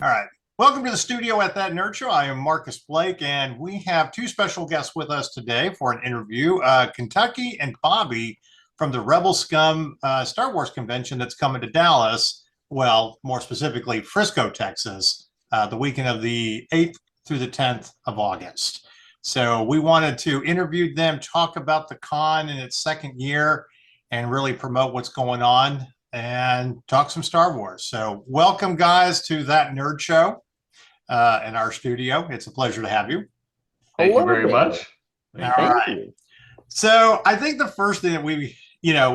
All right. Welcome to the studio at That Nerd Show. I am Marcus Blake, and we have two special guests with us today for an interview. Kentucky and Bobby from the Rebel Scum Star Wars convention that's coming to Dallas. Well, more specifically, Frisco, Texas, the weekend of the 8th through the 10th of August. So we wanted to interview them, talk about the con in its second year, and really promote what's going on and talk some Star Wars. So welcome, guys, to That Nerd Show in our studio. It's a pleasure to have you. Thank you very much. All right. So I think the first thing that we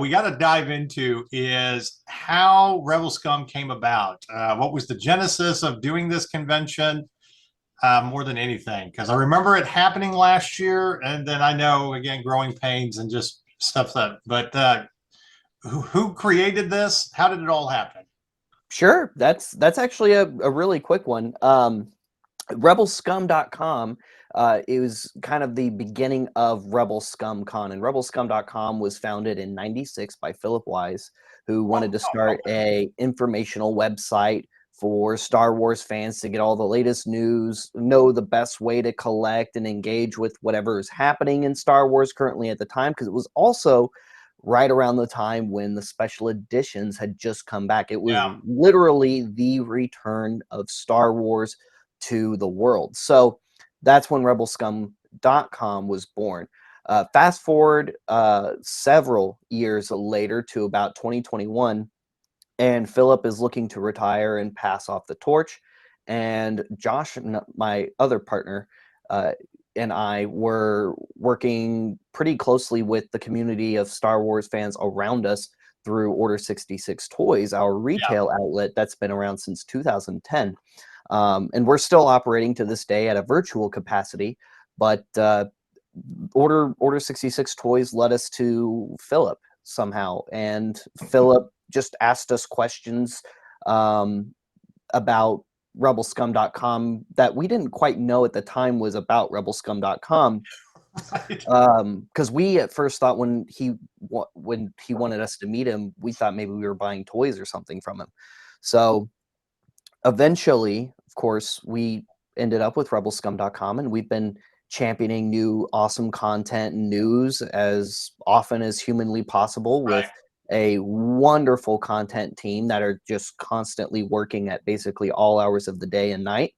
got to dive into is how Rebel Scum came about. What was the genesis of doing this convention more than anything? Because I remember it happening last year, and then I know, again, growing pains and just stuff but who created this? How did it all happen? Sure. That's actually a really quick one. Rebelscum.com, it was kind of the beginning of Rebel Scum Con, and Rebelscum.com was founded in '96 by Philip Wise, who wanted to start a informational website for Star Wars fans to get all the latest news, know the best way to collect and engage with whatever is happening in Star Wars currently at the time, because it was also right around the time when the special editions had just come back. It was literally the return of Star Wars to the world. So that's when rebelscum.com was born. Fast forward several years later to about 2021, and Philip is looking to retire and pass off the torch. And Josh, my other partner, and I were working pretty closely with the community of Star Wars fans around us through Order 66 Toys, our retail outlet that's been around since 2010. And we're still operating to this day at a virtual capacity, but Order 66 Toys led us to Philip somehow. And Philip just asked us questions about rebelscum.com that we didn't quite know at the time was about rebelscum.com. Because we at first thought when he wanted us to meet him, we thought maybe we were buying toys or something from him. So eventually, of course, we ended up with rebelscum.com, and we've been championing new awesome content and news as often as humanly possible with a wonderful content team that are just constantly working at basically all hours of the day and night.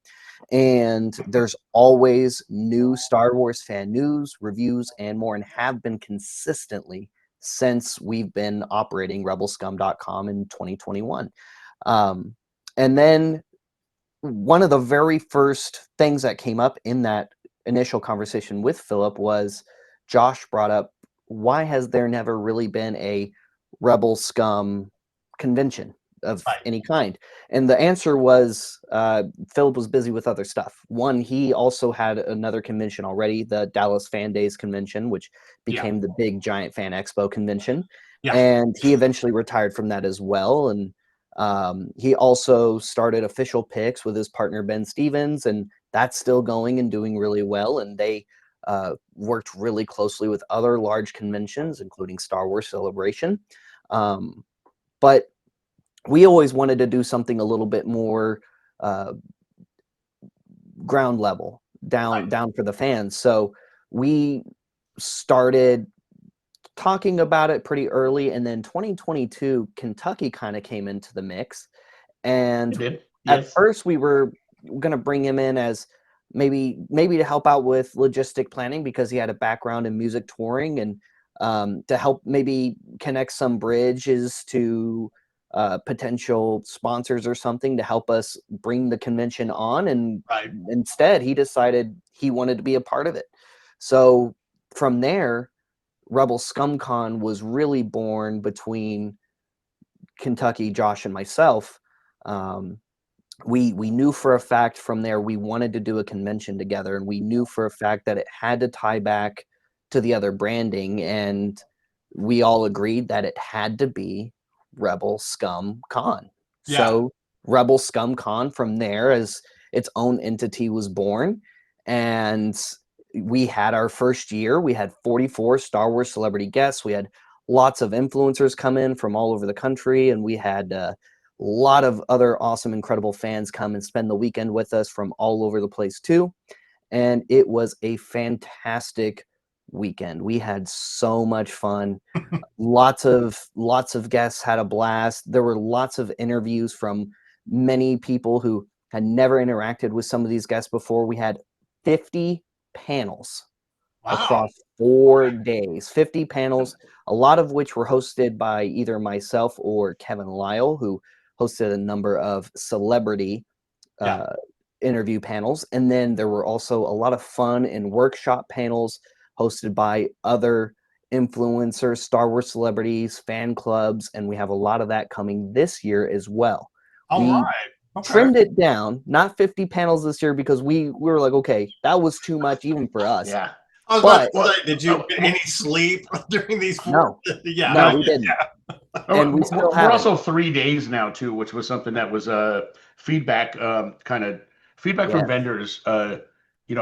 And there's always new Star Wars fan news, reviews, and more, and have been consistently since we've been operating rebelscum.com in 2021. And then one of the very first things that came up in that initial conversation with Philip was Josh brought up, why has there never really been a Rebel Scum convention of any kind? And the answer was Philip was busy with other stuff. One, he also had another convention already, the Dallas Fan Days convention, which became the big giant fan expo convention. And he eventually retired from that as well. And he also started Official Picks with his partner Ben Stevens, and that's still going and doing really well. And they worked really closely with other large conventions, including Star Wars Celebration. But we always wanted to do something a little bit more ground level, down for the fans. So we started talking about it pretty early, and then 2022, Kentucky kind of came into the mix. And at first we were going to bring him in as maybe to help out with logistic planning, because he had a background in music touring, and to help maybe connect some bridges to potential sponsors or something to help us bring the convention on. And instead he decided he wanted to be a part of it. So from there, Rebel Scum Con was really born between Kentucky, Josh, and myself. We knew for a fact from there we wanted to do a convention together, and we knew for a fact that it had to tie back to the other branding, and we all agreed that it had to be Rebel Scum Con. So Rebel Scum Con from there as its own entity was born, and we had our first year. We had 44 Star Wars celebrity guests. We had lots of influencers come in from all over the country, and we had lot of other awesome, incredible fans come and spend the weekend with us from all over the place too. And it was a fantastic weekend. We had so much fun. Lots of guests had a blast. There were lots of interviews from many people who had never interacted with some of these guests before. We had 50 panels across 4 days. 50 panels, a lot of which were hosted by either myself or Kevin Lyle, who hosted a number of celebrity interview panels. And then there were also a lot of fun and workshop panels hosted by other influencers, Star Wars celebrities, fan clubs, and we have a lot of that coming this year as well. All right. Okay. Trimmed it down, not 50 panels this year, because we were like, okay, that was too much even for us. Yeah. I was about to say, did you get any sleep during these 4? No. Yeah. No, we didn't. And we're also 3 days now too, which was something that was feedback from vendors.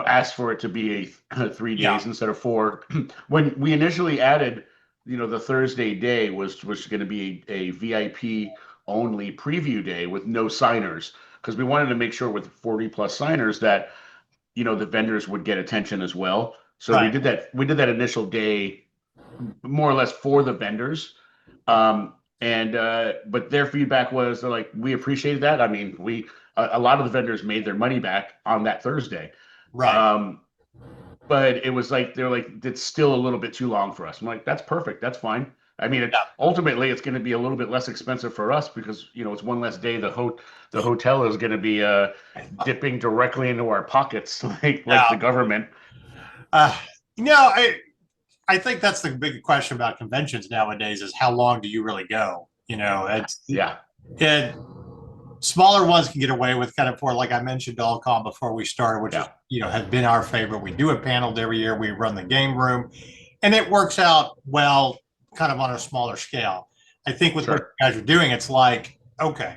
Asked for it to be a 3 days instead of 4. When we initially added, the Thursday day was going to be a VIP only preview day with no signers, because we wanted to make sure with 40 plus signers that the vendors would get attention as well. So we did that initial day more or less for the vendors. But their feedback was, they're like, we appreciated that. I mean, a lot of the vendors made their money back on that Thursday. Right. But it was like, they're like, it's still a little bit too long for us. I'm like, that's perfect. That's fine. I mean, ultimately it's going to be a little bit less expensive for us because, it's one less day. The hotel is going to be dipping directly into our pockets like the government. I think that's the big question about conventions nowadays is how long do you really go? Smaller ones can get away with kind of, for, like I mentioned, Allcom before we started, which has been our favorite. We do it paneled every year. We run the game room, and it works out well, kind of on a smaller scale. I think with what you guys are doing, it's like, okay.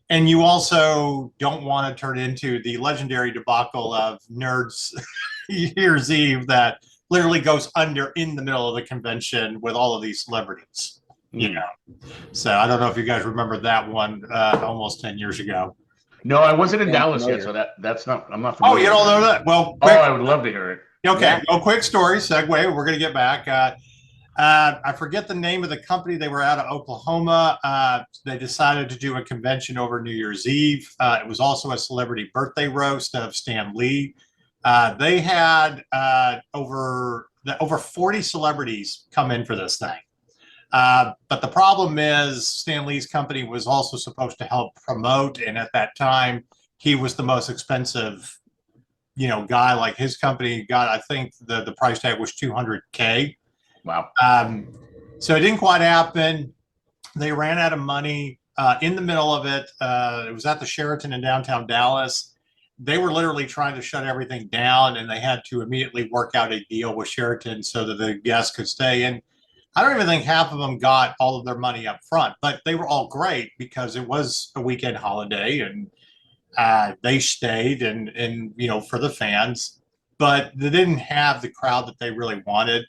And you also don't want to turn into the legendary debacle of Nerds Year's Eve that literally goes under in the middle of the convention with all of these celebrities. So I don't know if you guys remember that one almost 10 years ago. No, I wasn't in Dallas yet, so I'm not familiar. Oh, you don't know that? Well, I would love to hear it. Okay, quick story, segue. We're going to get back. I forget the name of the company. They were out of Oklahoma. They decided to do a convention over New Year's Eve. It was also a celebrity birthday roast of Stan Lee. They had over 40 celebrities come in for this thing. But the problem is Stan Lee's company was also supposed to help promote. And at that time, he was the most expensive, guy. Like his company got, I think the price tag was $200K. Wow. So it didn't quite happen. They ran out of money in the middle of it. It was at the Sheraton in downtown Dallas. They were literally trying to shut everything down, and they had to immediately work out a deal with Sheraton so that the guests could stay in. I don't even think half of them got all of their money up front, but they were all great because it was a weekend holiday and they stayed and for the fans, but they didn't have the crowd that they really wanted.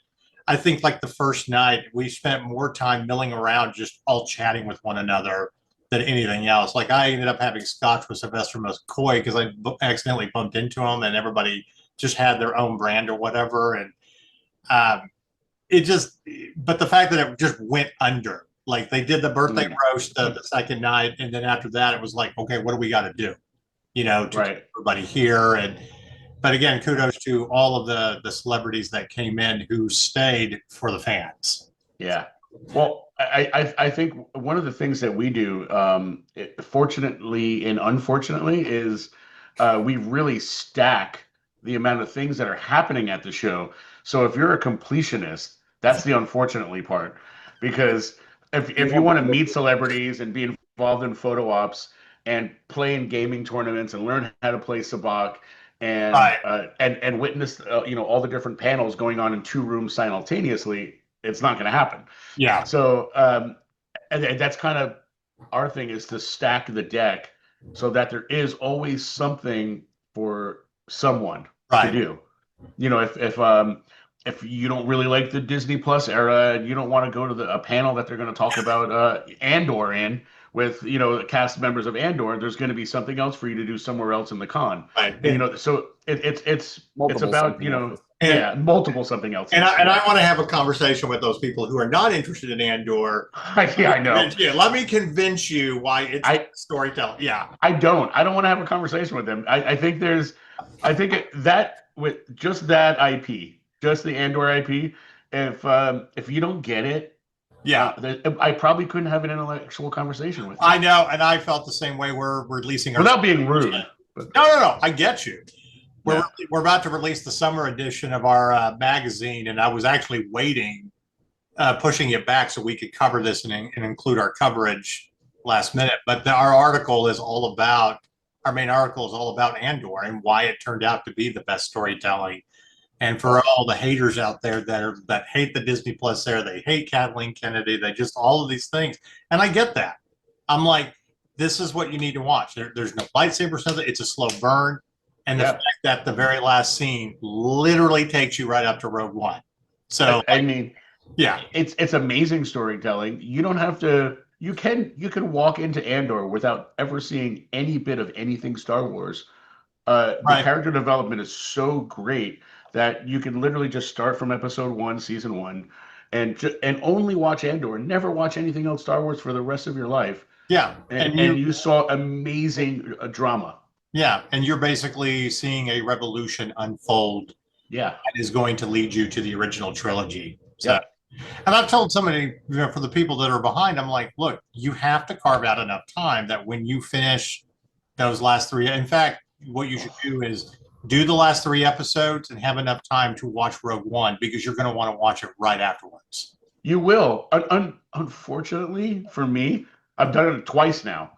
I think like the first night we spent more time milling around, just all chatting with one another than anything else. Like I ended up having scotch with Sylvester McCoy because I accidentally bumped into him and everybody just had their own brand or whatever. And but the fact that it just went under, like they did the birthday roast the second night. And then after that, it was like, okay, what do we got to do? To get everybody here. But again, kudos to all of the celebrities that came in who stayed for the fans. Yeah. Well, I think one of the things that we do, fortunately and unfortunately, is we really stack the amount of things that are happening at the show. So if you're a completionist, that's the unfortunately part. Because if you want to meet celebrities and be involved in photo ops and play in gaming tournaments and learn how to play sabacc and witness all the different panels going on in 2 rooms simultaneously, it's not going to happen. Yeah. So and that's kind of our thing, is to stack the deck so that there is always something for someone to do. If you don't really like the Disney Plus era and you don't want to go to a panel that they're going to talk about Andor in, with cast members of Andor, there's going to be something else for you to do somewhere else in the con. Right. So it's Multiple about something else. multiple something else. And I want to have a conversation with those people who are not interested in Andor. Yeah, I know. Let me convince you why it's storytelling. Yeah. I don't want to have a conversation with them. I think that with just that IP, just the Andor IP, if you don't get it, yeah, I probably couldn't have an intellectual conversation with you. I know, and I felt the same way. We're releasing without being rude. No. I get you. We're about to release the summer edition of our magazine, and I was actually waiting, pushing it back so we could cover this and include our coverage last minute. But our main article is all about Andor and why it turned out to be the best storytelling. And for all the haters out there that hate the Disney Plus they hate Kathleen Kennedy, they just all of these things. And I get that. I'm like, this is what you need to watch. There's no lightsabers, nothing. It's a slow burn. And the fact that the very last scene literally takes you right up to Rogue One. So I mean, yeah, it's amazing storytelling. You don't have to. You can walk into Andor without ever seeing any bit of anything Star Wars. The character development is so great that you can literally just start from episode 1, season 1, and only watch Andor, and never watch anything else Star Wars for the rest of your life. Yeah, and you saw amazing drama. Yeah, and you're basically seeing a revolution unfold. Yeah, that is going to lead you to the original trilogy. So, and I've told somebody, for the people that are behind, I'm like, look, you have to carve out enough time that when you finish those last 3, in fact, what you should do is do the last 3 episodes and have enough time to watch Rogue One, because you're going to want to watch it right afterwards. You will. Unfortunately for me, I've done it twice now.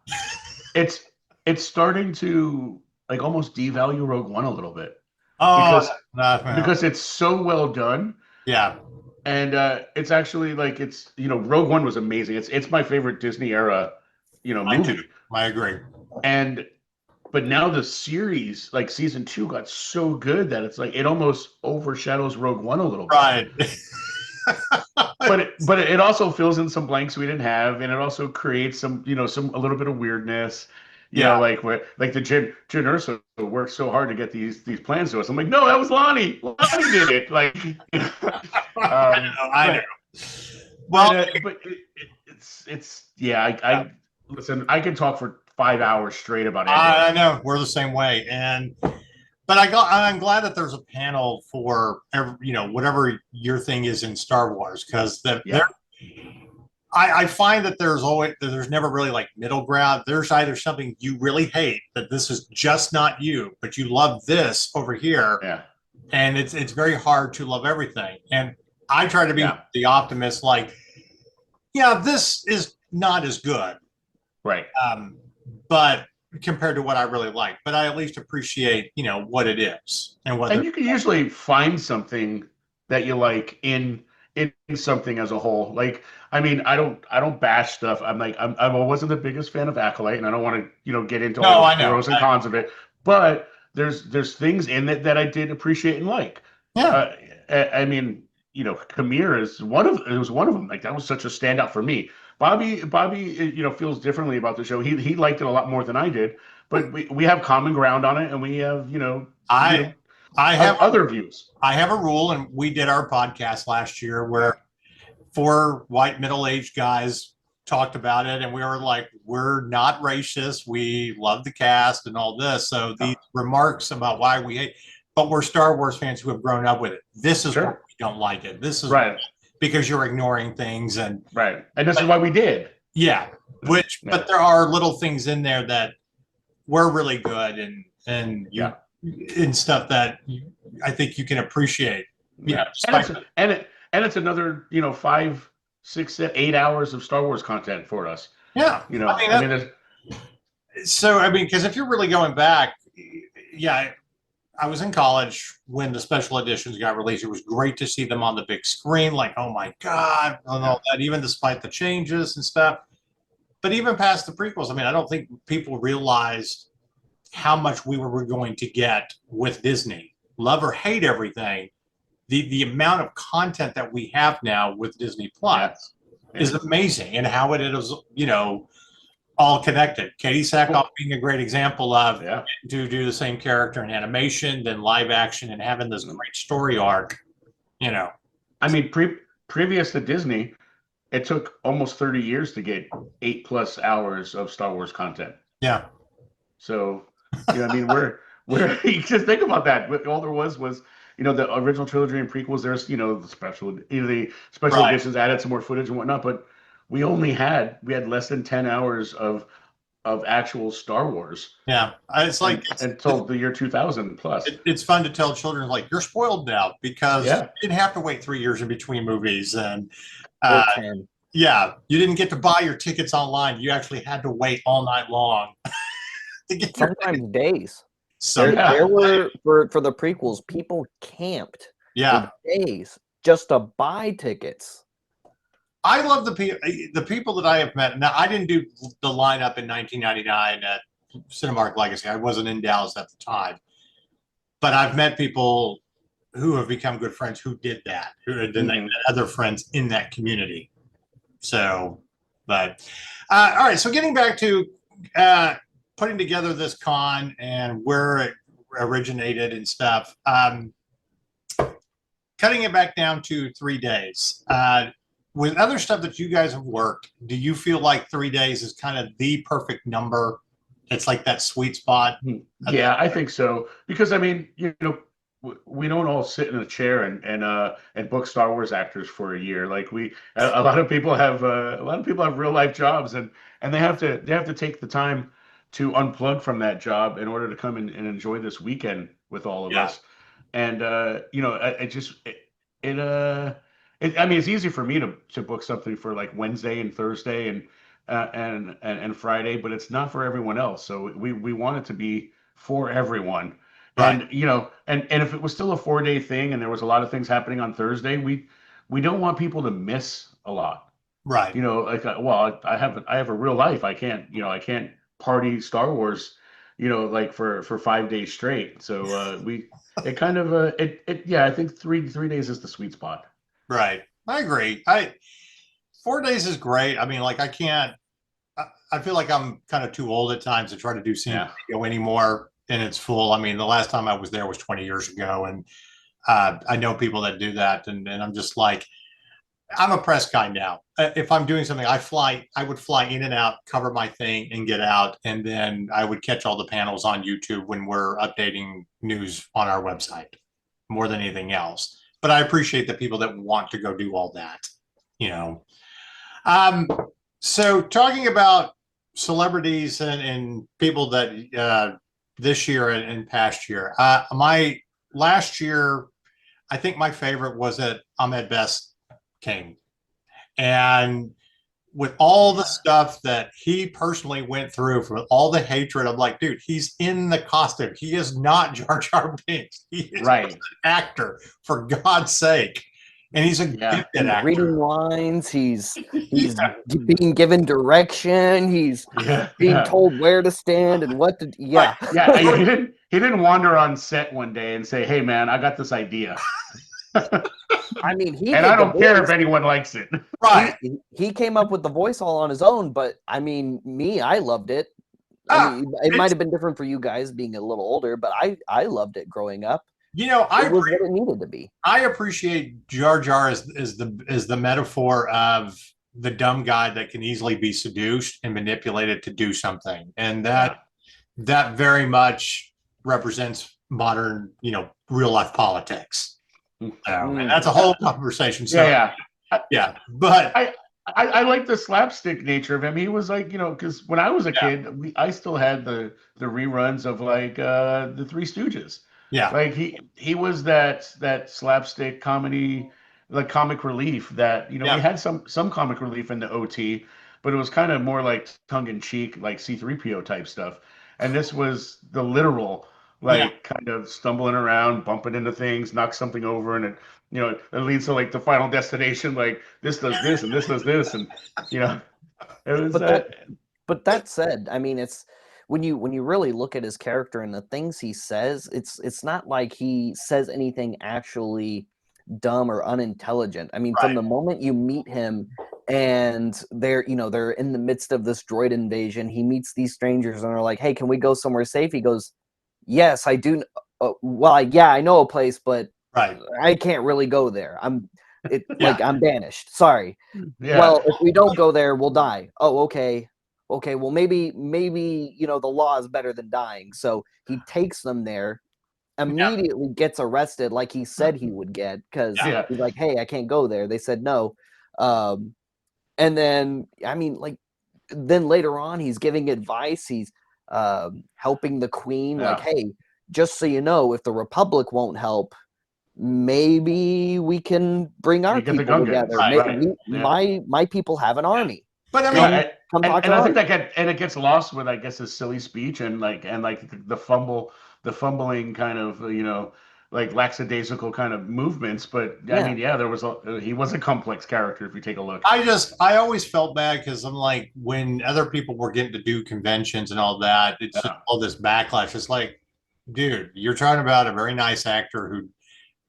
It's starting to like almost devalue Rogue One a little bit. Because it's so well done. Yeah. And it's actually like Rogue One was amazing. It's my favorite Disney era, movie. I agree. But now the series, like season 2, got so good that it's like it almost overshadows Rogue One a little bit. Right. but it also fills in some blanks we didn't have, and it also creates some a little bit of weirdness. You know, like the Jyn Erso worked so hard to get these plans to us. I'm like, no, that was Lonnie. Lonnie did it. Like, I know. Well, but it's listen. I can talk for 5 hours straight about it. I know, we're the same way, but I'm glad that there's a panel for whatever your thing is in Star Wars, because I find that there's never really like middle ground. There's either something you really hate, that this is just not you, but you love this over here. Yeah. And it's very hard to love everything. And I try to be the optimist, like, this is not as good. Right. But compared to what I really like, but I at least appreciate, what it is and you can usually find something that you like in something as a whole. Like, I mean, I don't bash stuff. I'm like, I wasn't the biggest fan of Acolyte, and I don't want to, get into all the pros and cons of it. But there's things in it that I did appreciate and like. Yeah. I mean, Kamir is one of them. Like, that was such a standout for me. Bobby, feels differently about the show. He liked it a lot more than I did, but we have common ground on it, and we have, I have other views. I have a rule, and we did our podcast last year where 4 white middle-aged guys talked about it, and we were like, we're not racist. We love the cast and all this. So these remarks about why we hate, but we're Star Wars fans who have grown up with it. This is why we don't like it. This is right. Because you're ignoring things, and this is why we did. Yeah. But there are little things in there that were really good, and stuff that I think you can appreciate. Yeah. And it's another 5, 6, 8 hours of Star Wars content for us. Yeah. Because if you're really going back, I was in college when the special editions got released. It was great to see them on the big screen, like, oh my God, and all that, even despite the changes and stuff. But even past the prequels, I don't think people realized how much we were going to get with Disney. Love or hate everything, the amount of content that we have now with Disney Plus is amazing, and how it is, all connected. Katie Sackoff being a great example of Yeah. to do the same character in animation, then live action, and having this great story arc. I mean, previous to Disney, it took almost 30 years to get 8+ hours of Star Wars content. Yeah. So, I mean, we're you just think about that. All there was the original trilogy and prequels. There's the special Right. editions added some more footage and whatnot, but we had less than 10 hours of actual Star Wars. Yeah. It's like until the year 2000 plus. It's fun to tell children like you're spoiled now because Yeah. you didn't have to wait 3 years in between movies, and Or 10. yeah, you didn't get to buy your tickets online. You actually had to wait all night long to get your Sometimes days. So There were for the prequels, people camped yeah, for days just to buy tickets. I love the people that I have met. Now, I didn't do the lineup in 1999 at Cinemark Legacy. I wasn't in Dallas at the time, but I've met people who have become good friends who did that, who had other friends in that community. So, but all right. So, getting back to putting together this con and where it originated and stuff, cutting it back down to 3 days. With other stuff that you guys have worked, do you feel like 3 days is kind of the perfect number? It's like that sweet spot. Yeah, I think so. Because I mean, we don't all sit in a chair and book Star Wars actors for a year. Like a lot of people have real life jobs, and they have to take the time to unplug from that job in order to come and enjoy this weekend with all of us. And I mean, it's easy for me to book something for like Wednesday and Thursday and Friday, but it's not for everyone else. So we want it to be for everyone. Right. And if it was still a 4-day thing and there was a lot of things happening on Thursday, we don't want people to miss a lot. Right. I have a real life. I can't party Star Wars, like for 5 days straight. So I think three days is the sweet spot. Right. I agree. 4 days is great. I mean, like I feel like I'm kind of too old at times to try to do San Diego anymore. And it's full. I mean, the last time I was there was 20 years ago. And I know people that do that. And I'm just like, I'm a press guy now. If I'm doing something, I would fly in and out, cover my thing and get out. And then I would catch all the panels on YouTube when we're updating news on our website more than anything else. But I appreciate the people that want to go do all that, So talking about celebrities and people that this year and past year, my last year, I think my favorite was that Ahmed Best came. And with all the stuff that he personally went through, for all the hatred, I'm like, dude, he's in the costume. He is not Jar Jar Binks. He is an actor, for God's sake. And he's a gifted actor. Reading lines, he's being given direction, he's being told where to stand and what to he didn't wander on set one day and say, hey man, I got this idea. I mean, I don't care if anyone likes it. Right. He came up with the voice all on his own, but I mean, I loved it. I mean, it might have been different for you guys being a little older, but I loved it growing up. It was what it needed to be. I appreciate Jar Jar as the metaphor of the dumb guy that can easily be seduced and manipulated to do something, and that very much represents modern, real life politics. And that's a whole conversation. So but I like the slapstick nature of him. He was like, because when I was a kid, I still had the reruns of like the Three Stooges. Yeah, like he was that slapstick comedy, like comic relief that we had some comic relief in the OT, but it was kind of more like tongue in cheek, like C-3PO type stuff. And this was the literal, kind of stumbling around, bumping into things, knock something over, and it leads to like the final destination. Like this does this and this does this, and it was. But that said, I mean, it's. When you really look at his character and the things he says, it's not like he says anything actually dumb or unintelligent. I mean, from the moment you meet him and they're in the midst of this droid invasion. He meets these strangers and they're like, hey, can we go somewhere safe? He goes, yes, I do. Yeah, I know a place, but I can't really go there. I'm banished. Sorry. Yeah. Well, if we don't go there, we'll die. Oh, okay. Well, maybe the law is better than dying. So he takes them there, immediately gets arrested like he said he would get, because he's like, hey, I can't go there. They said no. And then, then later on, he's giving advice. He's helping the queen. Like, hey, just so you know, if the Republic won't help, maybe we can bring our people together. My people have an army. But I mean, I think it gets lost with, I guess, his silly speech and the fumbling kind of like lackadaisical kind of movements. But I mean, he was a complex character if you take a look. I always felt bad because I'm like, when other people were getting to do conventions and all that, it's just all this backlash. It's like, dude, you're talking about a very nice actor who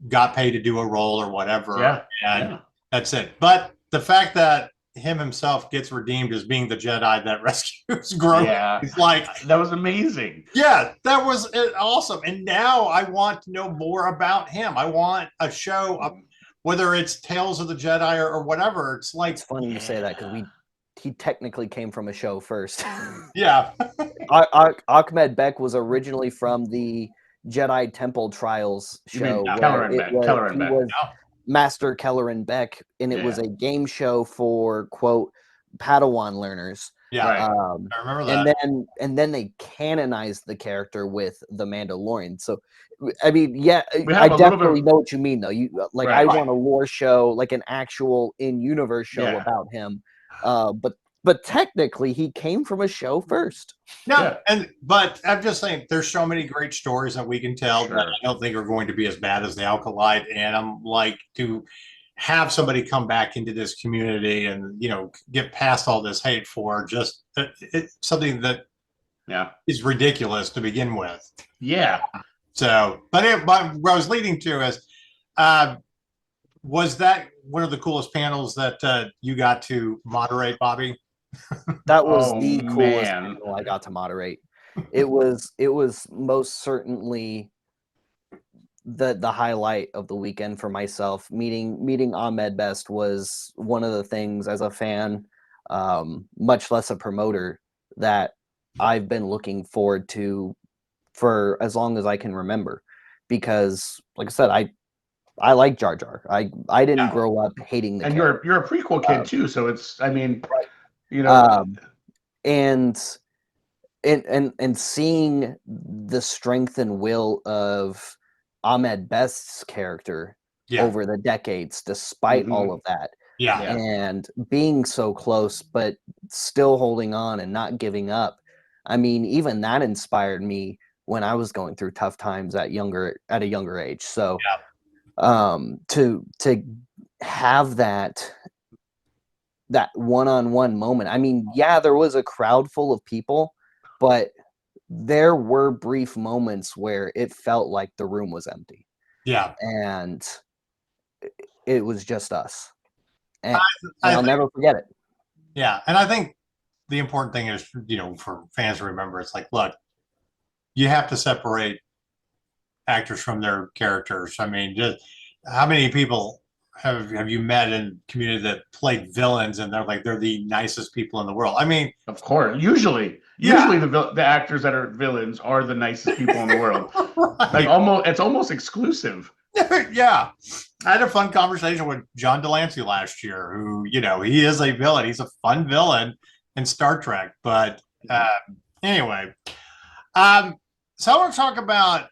got paid to do a role or whatever, and that's it. But the fact that him himself gets redeemed as being the Jedi that rescues Grogu, it's like, that was amazing. Yeah, that was awesome. And now I want to know more about him. I want a show of, whether it's Tales of the Jedi or whatever. It's like, it's funny you say that, because he technically came from a show first. Yeah. Ahmed Beck was originally from the Jedi Temple Trials show. He was Master Kelleran Beck, and it was a game show for, quote, Padawan learners. I remember that. And then they canonized the character with the Mandalorian. So, I mean, I definitely know what you mean, though. I want a lore show, like an actual in-universe show about him. But technically, he came from a show first. But I'm just saying, there's so many great stories that we can tell that I don't think are going to be as bad as the Alkalite. And I'm like, to have somebody come back into this community and get past all this hate for just it's something that is ridiculous to begin with. So, but what I was leading to is, was that one of the coolest panels that you got to moderate, Bobby? That was the coolest panel I got to moderate. It was most certainly the highlight of the weekend for myself. Meeting Ahmed Best was one of the things, as a fan, much less a promoter, that I've been looking forward to for as long as I can remember. Because, like I said, I like Jar Jar. I didn't grow up hating the character. You're a prequel kid too, so it's, I mean, and seeing the strength and will of Ahmed Best's character over the decades, despite all of that, and being so close but still holding on and not giving up. I mean, even that inspired me when I was going through tough times at a younger age. So to have that one-on-one moment. I mean, there was a crowd full of people, but there were brief moments where it felt like the room was empty. And it was just us. And I'll never forget it. And I think the important thing is, for fans to remember, it's like, look, you have to separate actors from their characters. I mean, just how many people have you met in community that played villains and they're the nicest people in the world? I mean, of course, usually the actors that are villains are the nicest people in the world. Like it's almost exclusive. I had a fun conversation with John Delancey last year, who, he is a villain. He's a fun villain in Star Trek. But anyway, so I want to talk about,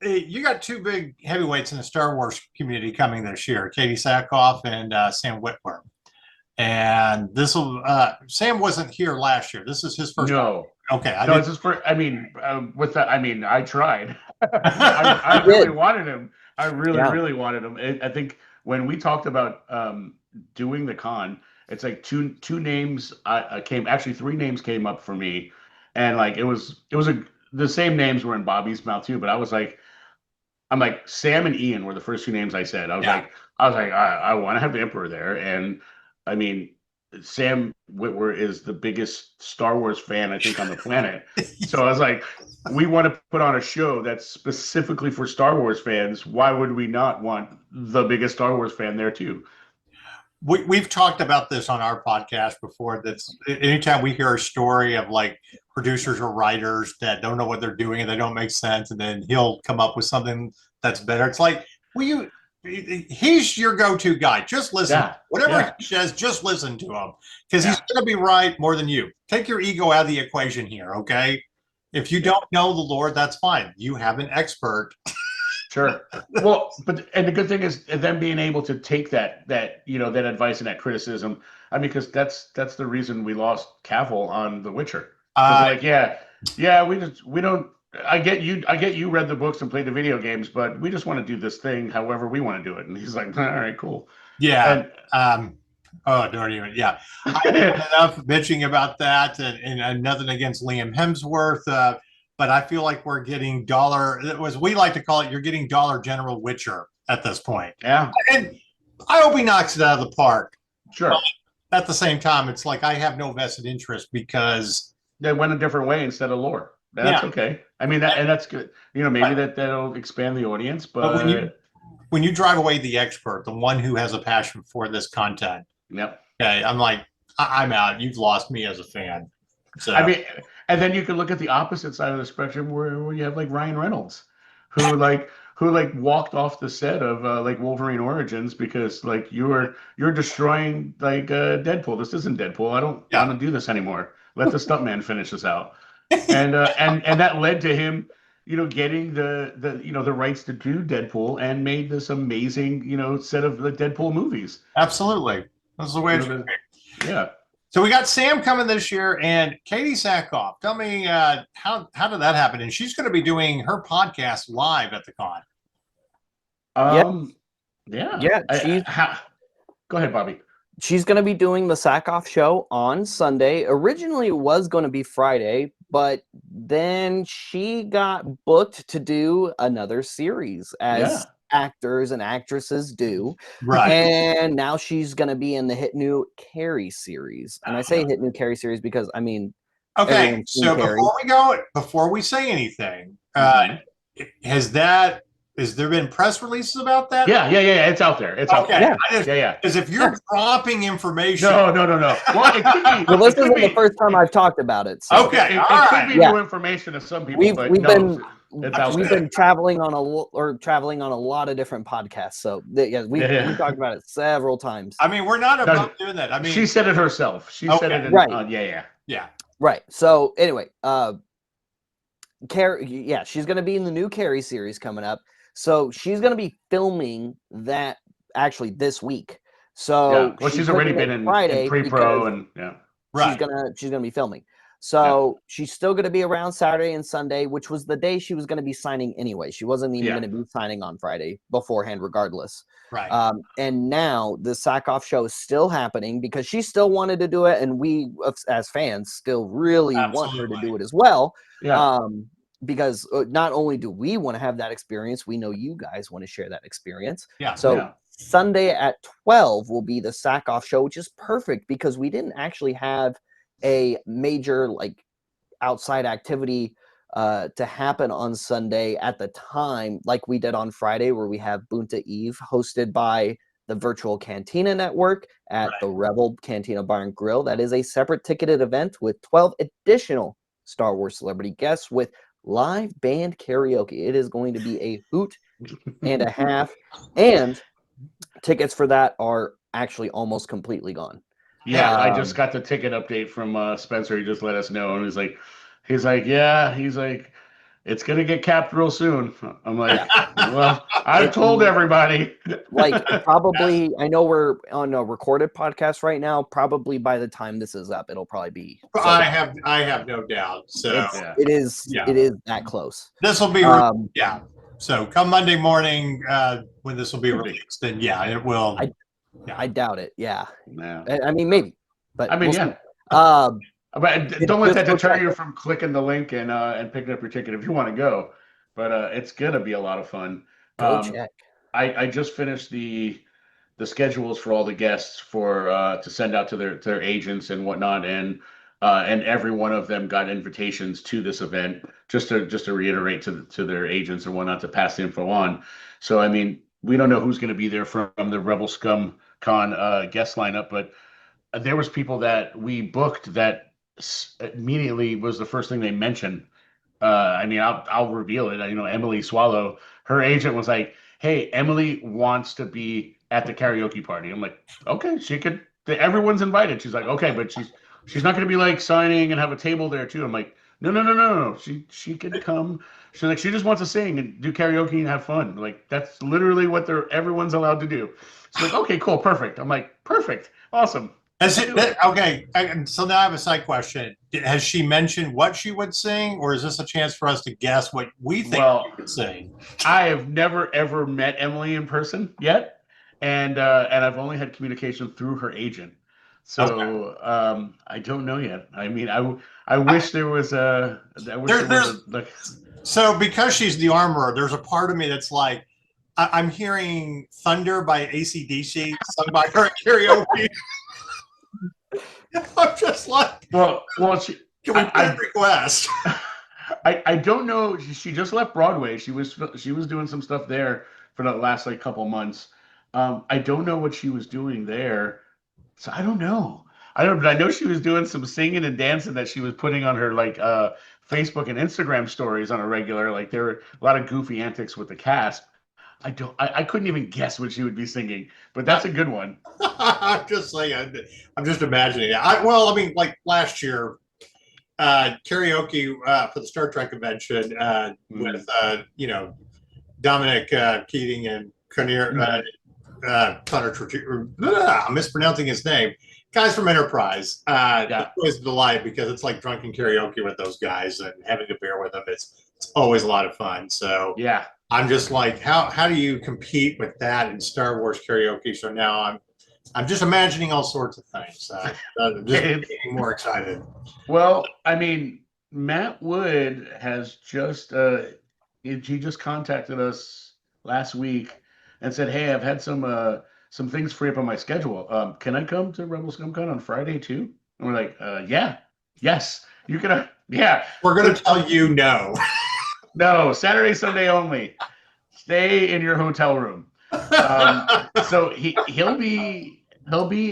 you got two big heavyweights in the Star Wars community coming this year, Katie Sackoff and Sam Witwer. And Sam wasn't here last year. This is his first time. Okay. It's his first. I mean, with that, I mean, I tried. I really wanted him. I really wanted him. I think when we talked about doing the con, it's like two names actually 3 names came up for me, and like the same names were in Bobby's mouth too. But I'm like, Sam and Ian were the first 2 names I said. I was like, I want to have the Emperor there, and I mean, Sam Witwer is the biggest Star Wars fan I think on the planet. So I was like, we want to put on a show that's specifically for Star Wars fans. Why would we not want the biggest Star Wars fan there too? We've talked about this on our podcast before. That's anytime we hear a story of like producers or writers that don't know what they're doing and they don't make sense, and then he'll come up with something that's better. It's like, will you? He's your go-to guy. Just listen. Yeah, Whatever yeah. he says, just listen to him because he's Yeah. going to be right more than you. Take your ego out of the equation here, okay? If you don't know the Lord, that's fine. You have an expert. Sure. Well, and the good thing is them being able to take that advice and that criticism. I mean, because that's the reason we lost Cavill on The Witcher. Like, we don't. I get you read the books and played the video games, but we just want to do this thing however we want to do it. And he's like, all right, cool. Yeah. Don't even. Yeah. I had enough bitching about that, and nothing against Liam Hemsworth. But I feel like we're getting we like to call it, you're getting Dollar General Witcher at this point. Yeah. And I hope he knocks it out of the park. Sure. But at the same time, it's like I have no vested interest because they went a different way instead of lore. That's okay. I mean, that's good. Maybe that'll expand the audience. But when you drive away the expert, the one who has a passion for this content, yep. Okay, I'm like, I'm out. You've lost me as a fan. So I mean, and then you can look at the opposite side of the spectrum where you have like Ryan Reynolds, who walked off the set of like Wolverine Origins because like you're destroying like Deadpool. This isn't Deadpool. I don't want to do this anymore. Let the stuntman finish this out. And that led to him, getting the rights to do Deadpool and made this amazing, set of the Deadpool movies. Absolutely. That's the way it should be. Yeah. So we got Sam coming this year and Katie Sackoff. Tell me how did that happen? And she's going to be doing her podcast live at the con. Go ahead, Bobby. She's going to be doing the Sackoff show on Sunday. Originally, it was going to be Friday, but then she got booked to do another series as actors and actresses do. Right. And now she's going to be in the hit new Carrie series. And I say hit new Carrie series because, I mean, okay. So before we say anything, has there been press releases about that? Yeah. It's out there. It's out there. Yeah. Because if you're dropping information, no. Well, it could be. Well, this isn't the first time I've talked about it. So. Okay, it could be new information to some people. We've been traveling on a lot of different podcasts. So we talked about it several times. I mean, we're not about doing that. I mean, she said it herself. She said it. Yeah. Right. So anyway, Carrie, she's going to be in the new Carrie series coming up. So she's going to be filming that actually this week. So she's already been in pre-pro and she's gonna be filming. So she's still going to be around Saturday and Sunday, which was the day she was going to be signing anyway. She wasn't even going to be signing on Friday beforehand, regardless. Right. And now the Sackoff show is still happening because she still wanted to do it, and we, as fans, still really want her to do it as well. Yeah. Because not only do we want to have that experience, we know you guys want to share that experience. Yeah. So Sunday at 12 will be the Sackoff show, which is perfect because we didn't actually have a major like outside activity to happen on Sunday at the time like we did on Friday, where we have Bonta Eve hosted by the Virtual Cantina Network at the Rebel Cantina Bar and Grill. That is a separate ticketed event with 12 additional Star Wars celebrity guests with live band karaoke. It is going to be a hoot and a half, and tickets for that are actually almost completely gone. Yeah, I just got the ticket update from Spencer. He just let us know, and he's like, it's gonna get capped real soon. I'm like, well, I've told everybody. Like, probably, I know we're on a recorded podcast right now. Probably by the time this is up, it'll probably be. I have no doubt. So it is that close. This will be So come Monday morning when this will be released, then it will. I doubt it. Yeah. No. I mean, maybe, but I mean, but don't let that deter you from clicking the link and picking up your ticket if you want to go. But it's gonna be a lot of fun. Go check. I just finished the the schedules for all the guests for to send out to their agents and whatnot, and every one of them got invitations to this event, just to reiterate to their agents and whatnot, to pass the info on. So I mean, we don't know who's going to be there from the Rebel Scum Con guest lineup, but there was people that we booked that immediately was the first thing they mentioned. I mean, I'll reveal it. You know, Emily Swallow, her agent was like, "Hey, Emily wants to be at the karaoke party." I'm like, "Okay, she could. Everyone's invited." She's like, "Okay, but she's not going to be like signing and have a table there too." I'm like, "No, no, no, no, no. She could come. She's like, she just wants to sing and do karaoke and have fun. Like that's literally what everyone's allowed to do." She's like, "Okay, cool, perfect." I'm like, "Perfect, awesome." Okay, so now I have a side question. Has she mentioned what she would sing, or is this a chance for us to guess what we think she would sing? I have never ever met Emily in person yet, and I've only had communication through her agent. So I don't know yet. I mean, I wish there was a. Like. So because she's the armorer, there's a part of me that's like, I'm hearing "Thunder" by AC/DC sung by her at karaoke. I'm just like, well, can we put a request? I don't know. She just left Broadway. She was doing some stuff there for the last like couple months. I don't know what she was doing there, so I don't know. But I know she was doing some singing and dancing that she was putting on her like Facebook and Instagram stories on a regular. Like there were a lot of goofy antics with the cast. I couldn't even guess what she would be singing, but that's a good one. I'm just saying. I'm just imagining it. Well, I mean, like last year, karaoke for the Star Trek convention with you know, Dominic Keating and Connor. I'm mispronouncing his name. Guys from Enterprise. It's always a delight because it's like drunken karaoke with those guys, and having a beer with them. It's always a lot of fun. So yeah. I'm just like, how do you compete with that in Star Wars karaoke? So now I'm just imagining all sorts of things. I'm just getting more excited. Well, I mean, Matt Wood has just he just contacted us last week and said, "Hey, I've had some things free up on my schedule. Can I come to Rebel Scum Con on Friday too?" And we're like, "Yeah, yes, you can. Yeah, we're gonna tell you no." No, Saturday, Sunday only. Stay in your hotel room. So he'll be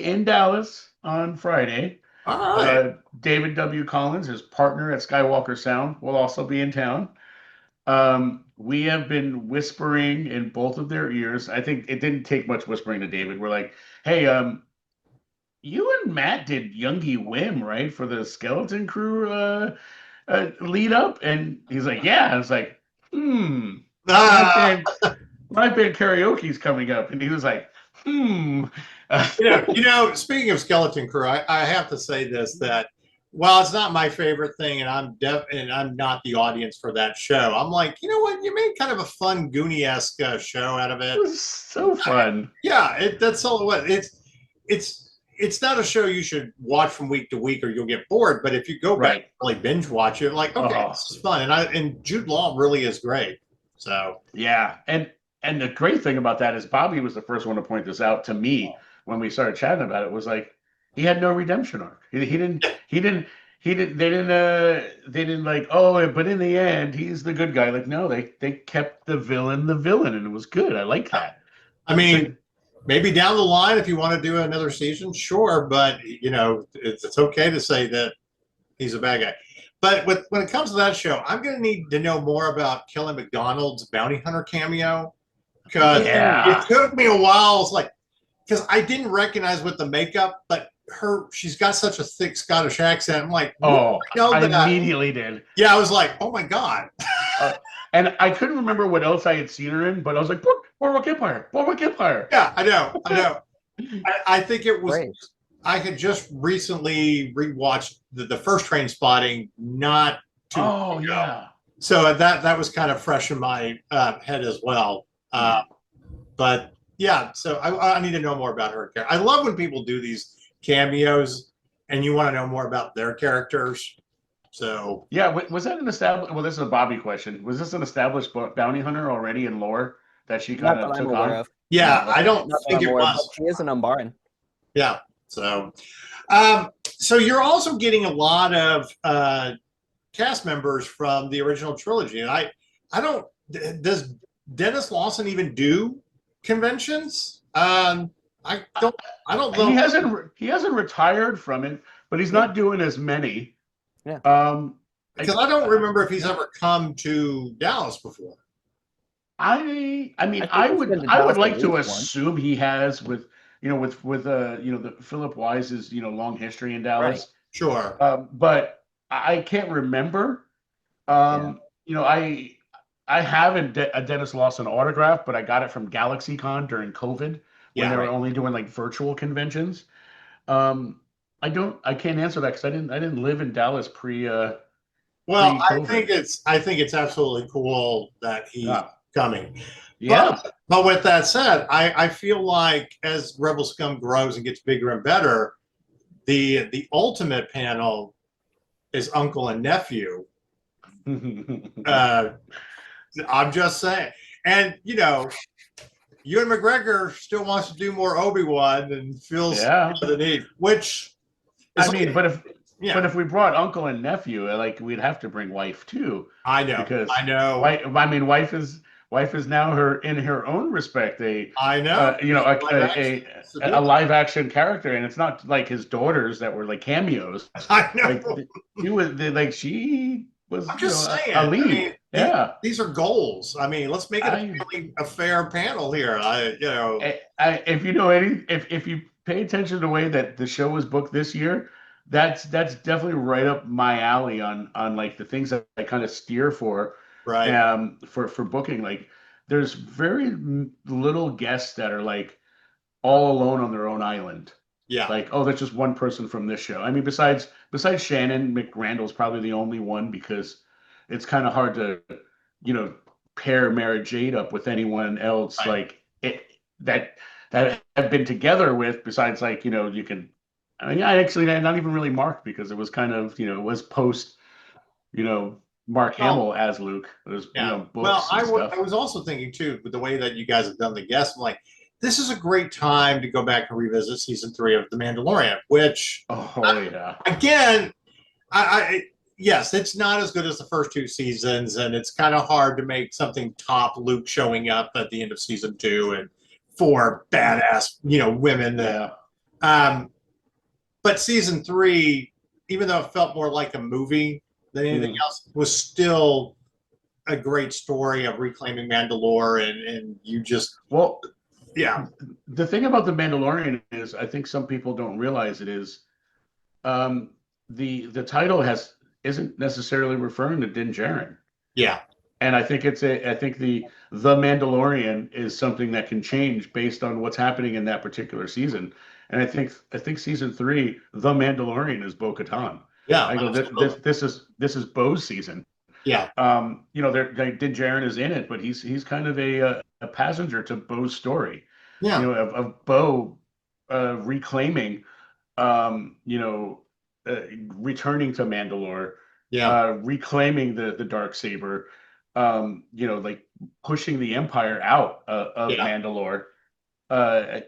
in Dallas on Friday. All right. David W. Collins, his partner at Skywalker Sound, will also be in town. We have been whispering in both of their ears. I think it didn't take much whispering to David. We're like, "Hey, you and Matt did Youngie Whim, right, for the Skeleton Crew lead up?" And he's like, "Yeah." I was like, my band Karaoke's coming up. And he was like, you know, speaking of Skeleton Crew, I have to say this, that while it's not my favorite thing, and I'm not the audience for that show, I'm like, you know what? You made kind of a fun Goonie-esque show out of it. It was so fun. That's all it was. It's not a show you should watch from week to week or you'll get bored. But if you go back and really binge watch it, like, okay, this is fun. And Jude Law really is great. So yeah, and the great thing about that is Bobby was the first one to point this out to me when we started chatting about it. Was like, he had no redemption arc. They didn't like, oh, but in the end he's the good guy. Like, no, they kept the villain, and it was good. I like that. I mean, maybe down the line, if you want to do another season, sure, but you know, it's okay to say that he's a bad guy. But when it comes to that show, I'm going to need to know more about Kelly MacDonald's bounty hunter cameo, because it took me a while. It's like, because I didn't recognize with the makeup, but she's got such a thick Scottish accent. I'm like, I immediately did. Yeah, I was like, oh my God. And I couldn't remember what else I had seen her in, but I was like, Boardwalk Empire. Yeah, I know. I think it was. Great. I had just recently rewatched the first Trainspotting, not too long ago. Yeah. So that was kind of fresh in my head as well. But yeah, so I need to know more about her character. I love when people do these cameos and you want to know more about their characters. So yeah, was that an established? Well, this is a Bobby question. Was this an established bounty hunter already in lore that she kind of took on? Yeah, I don't Not that think I'm it aware of, was. but she is an Umbaran. Yeah. So, so you're also getting a lot of cast members from the original trilogy, and I don't. Does Dennis Lawson even do conventions? I don't. I don't know. He hasn't retired from it, but he's Yeah. not doing as many. Yeah. Because I don't remember if he's ever come to Dallas before. I mean, I think I he's been to would Dallas like at to least once. assume he has with the Philip Wise's long history in Dallas. Sure. But I can't remember. Yeah. I have a Dennis Lawson autograph, but I got it from GalaxyCon during COVID when Yeah, they were right. only doing like virtual conventions. I can't answer that because I didn't live in Dallas Well, pre-COVID. I think it's absolutely cool that he's Yeah. coming. Yeah. But with that said, I feel like as Rebel Scum grows and gets bigger and better, the ultimate panel is uncle and nephew. I'm just saying. And Ewan McGregor still wants to do more Obi-Wan and feels Yeah. the need, which is I mean, like, but if we brought uncle and nephew, like we'd have to bring wife too, I know, because I know, wife is now in her own respect I know. A live action character, and it's not like his daughters that were like cameos. I know. She was I'm just saying, a lead. I mean, Yeah. these are goals. I mean, let's make it a fair panel here. If you pay attention to the way that the show was booked this year, that's definitely right up my alley on like the things that I kind of steer for. Right. For booking, like there's very little guests that are like all alone on their own island. Yeah. Like, oh, that's just one person from this show. I mean, besides Shannon McRandall's probably the only one, because it's kind of hard to, pair Mara Jade up with anyone else Right. like it that have been together with, besides like, you can. I mean, I actually not even really Mark, because it was kind of, it was post, Mark Hamill as Luke. It was, Yeah. books and stuff. I was also thinking too, with the way that you guys have done the guests, I'm like, this is a great time to go back and revisit season 3 of The Mandalorian, which yeah. Again, yes, it's not as good as the first 2 seasons, and it's kind of hard to make something top Luke showing up at the end of season 2 and 4 badass, women. Yeah. But season 3, even though it felt more like a movie than anything else, was still a great story of reclaiming Mandalore, and you just yeah. The thing about The Mandalorian is, I think some people don't realize it is, the title isn't necessarily referring to Din Djarin. Yeah. And I think the Mandalorian is something that can change based on what's happening in that particular season. And I think season 3, The Mandalorian, is Bo-Katan. Yeah. I go, this is Bo's season. Yeah. Din Djarin is in it, but he's kind of a passenger to Bo's story. Yeah. Of Bo reclaiming, returning to Mandalore, reclaiming the Darksaber, like pushing the Empire out of Mandalore. I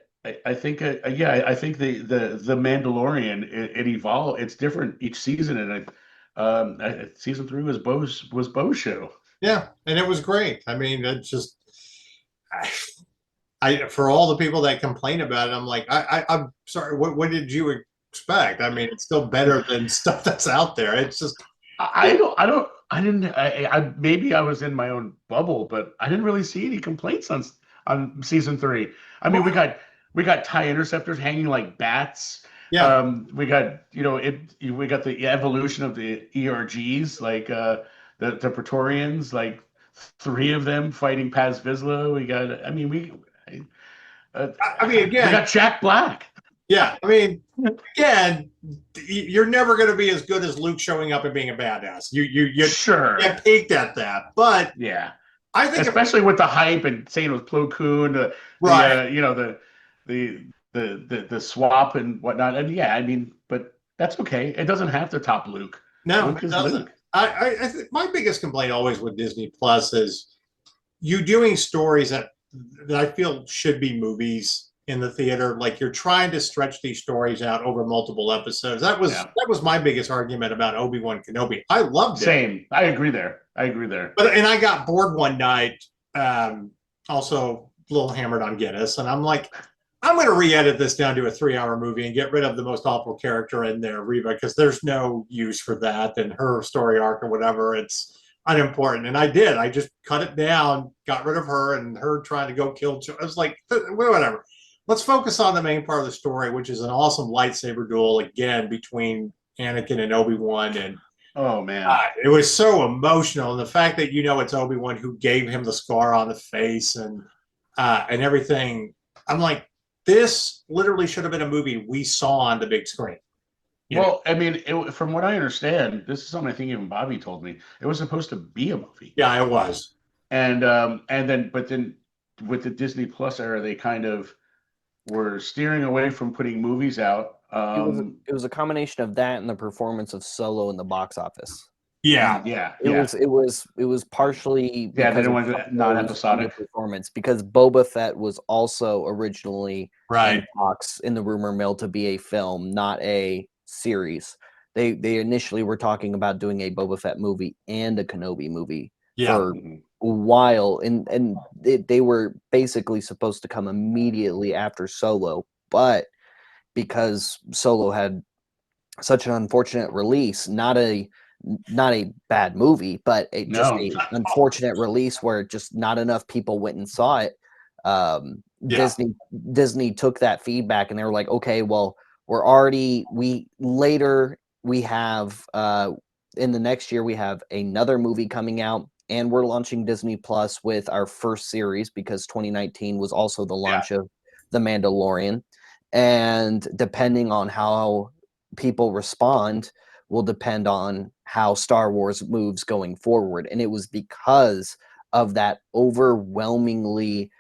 think I think the Mandalorian, it evolved. It's different each season, and season 3 was Bo's show. Yeah, and it was great. I mean, it's just for all the people that complain about it, I'm like, I'm sorry. What did you expect? I mean, it's still better than stuff that's out there. It's just maybe I was in my own bubble, but I didn't really see any complaints on season 3. I mean, we got TIE interceptors hanging like bats. Yeah. We got we got the evolution of the ERGs, like the Praetorians, like 3 of them fighting Paz Vizsla. We got again, we got Jack Black. Yeah, I mean, again, you're never going to be as good as Luke showing up and being a badass. You sure peaked at that, but yeah, I think especially with the hype and saying it was Plo Koon, right? The swap and whatnot. And yeah, I mean, but that's okay. It doesn't have to top Luke. No, Luke it doesn't. Luke. I think my biggest complaint always with Disney Plus is you doing stories that that I feel should be movies in the theater. Like you're trying to stretch these stories out over multiple episodes. That was my biggest argument about Obi-Wan Kenobi. I loved it. Same. I agree there. But I got bored one night. Also a little hammered on Guinness, and I'm like, I'm going to re-edit this down to a 3-hour movie and get rid of the most awful character in there, Reva, because there's no use for that and her story arc or whatever. It's unimportant. And I did. I just cut it down, got rid of her and her trying to go kill. I was like, whatever. Let's focus on the main part of the story, which is an awesome lightsaber duel again between Anakin and Obi-Wan. And oh man, it was so emotional. And the fact that it's Obi-Wan who gave him the scar on the face and everything. I'm like, this literally should have been a movie we saw on the big screen. Well, I mean, from what I understand, this is something I think even Bobby told me. It was supposed to be a movie. Yeah, it was. And then with the Disney Plus era, they kind of were steering away from putting movies out. It was a combination of that and the performance of Solo in the box office. Yeah. It was partially they didn't want non-episodic performance because Boba Fett was also originally in talks in the rumor mill to be a film, not a series. They initially were talking about doing a Boba Fett movie and a Kenobi movie for a while, and they were basically supposed to come immediately after Solo, but because Solo had such an unfortunate release, not a bad movie, but an unfortunate release where just not enough people went and saw it. Disney took that feedback and they were like, okay, well, we have in the next year we have another movie coming out, and we're launching Disney Plus with our first series because 2019 was also the launch of The Mandalorian, and depending on how people respond will depend on how Star Wars moves going forward. And it was because of that overwhelmingly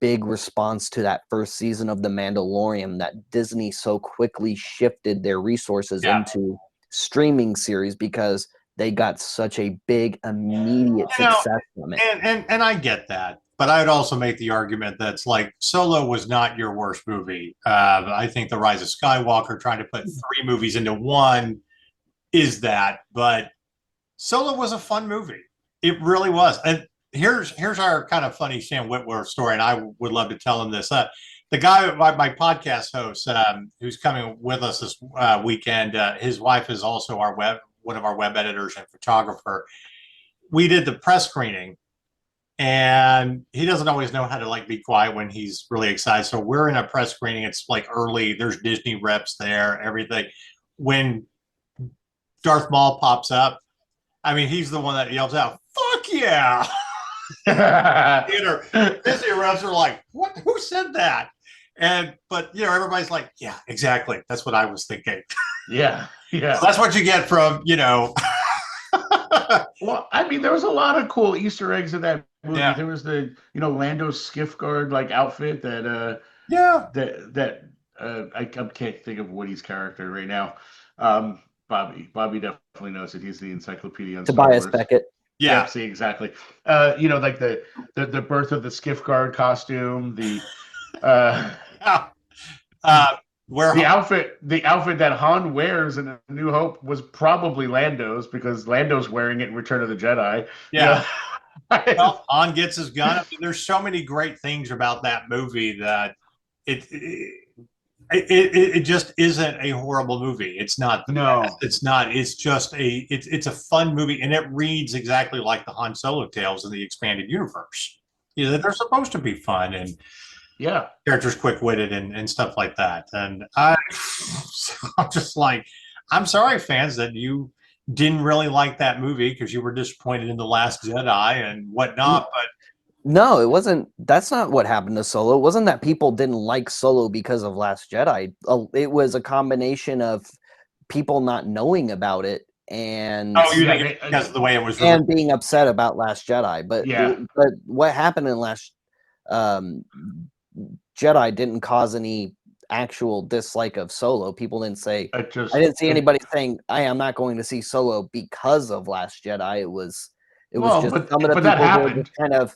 big response to that first season of The Mandalorian that Disney so quickly shifted their resources into streaming series because they got such a big immediate success from it. And I get that. But I would also make the argument that's like Solo was not your worst movie. I think The Rise of Skywalker, trying to put 3 movies into one, is that. But Solo was a fun movie. It really was. And here's our kind of funny Sam Witwer story, and I would love to tell him this. The guy, my podcast host, who's coming with us this weekend, his wife is also one of our web editors and photographer. We did the press screening. And he doesn't always know how to be quiet when he's really excited. So we're in a press screening. It's early. There's Disney reps there, everything. When Darth Maul pops up, I mean, he's the one that yells out, "Fuck yeah!" Disney reps are like, "What? Who said that?" But everybody's like, "Yeah, exactly. That's what I was thinking." Yeah. So that's what you get from Well, I mean, there was a lot of cool Easter eggs in that movie. Yeah. There was the Lando's skiff guard outfit that I can't think of Woody's character right now. Bobby definitely knows it. He's the encyclopedia on Tobias Beckett. Yeah, see, exactly. The birth of the skiff guard costume, the outfit that Han wears in A New Hope was probably Lando's because Lando's wearing it in Return of the Jedi. Yeah. Well, Han gets his gun. I mean, there's so many great things about that movie that it just isn't a horrible movie. It's not. Best. It's not. It's just it's a fun movie, and it reads exactly like the Han Solo tales in the expanded universe. They're supposed to be fun and characters quick-witted and stuff like that. And I'm just like, I'm sorry, fans, that you didn't really like that movie because you were disappointed in The Last Jedi and whatnot. But no, it wasn't. That's not what happened to Solo. It wasn't that people didn't like Solo because of Last Jedi. It was a combination of people not knowing about it and because of the way it was and being upset about Last Jedi. But what happened in Last Jedi didn't cause any actual dislike of Solo. People didn't say. I didn't see anybody saying, "I am not going to see Solo because of Last Jedi." It was just some of the people were just kind of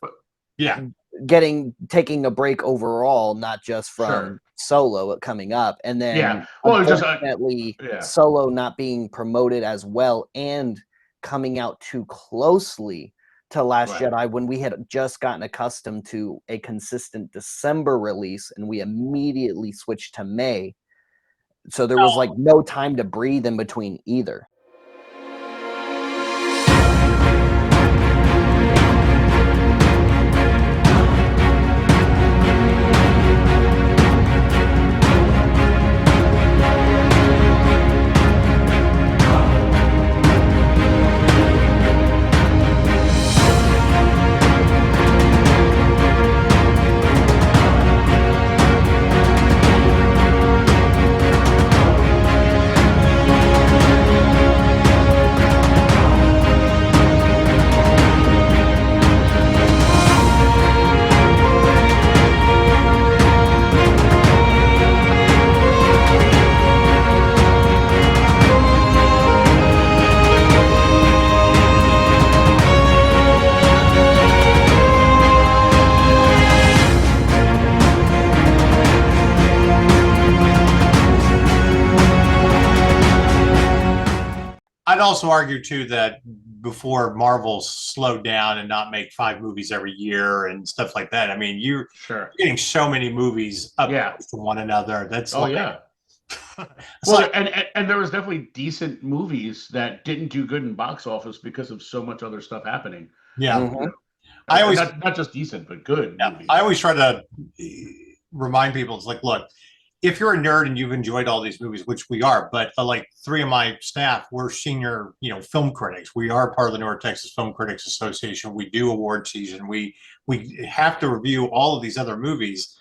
taking a break overall, not just from Solo coming up, and then well, unfortunately Solo not being promoted as well and coming out too closely to Last Jedi when we had just gotten accustomed to a consistent December release, and we immediately switched to May. So there was like no time to breathe in between either. I'd also argue too that before Marvel slowed down and not make 5 movies every year and stuff like that, I mean, you're getting so many movies up to one another. That's well, and there was definitely decent movies that didn't do good in box office because of so much other stuff happening. Yeah, Mm-hmm. I always not just decent, but good movies. I always try to remind people, it's like, look, if you're a nerd and you've enjoyed all these movies, which we are, but like 3 of my staff, we're senior, film critics. We are part of the North Texas Film Critics Association. We do award season. We have to review all of these other movies.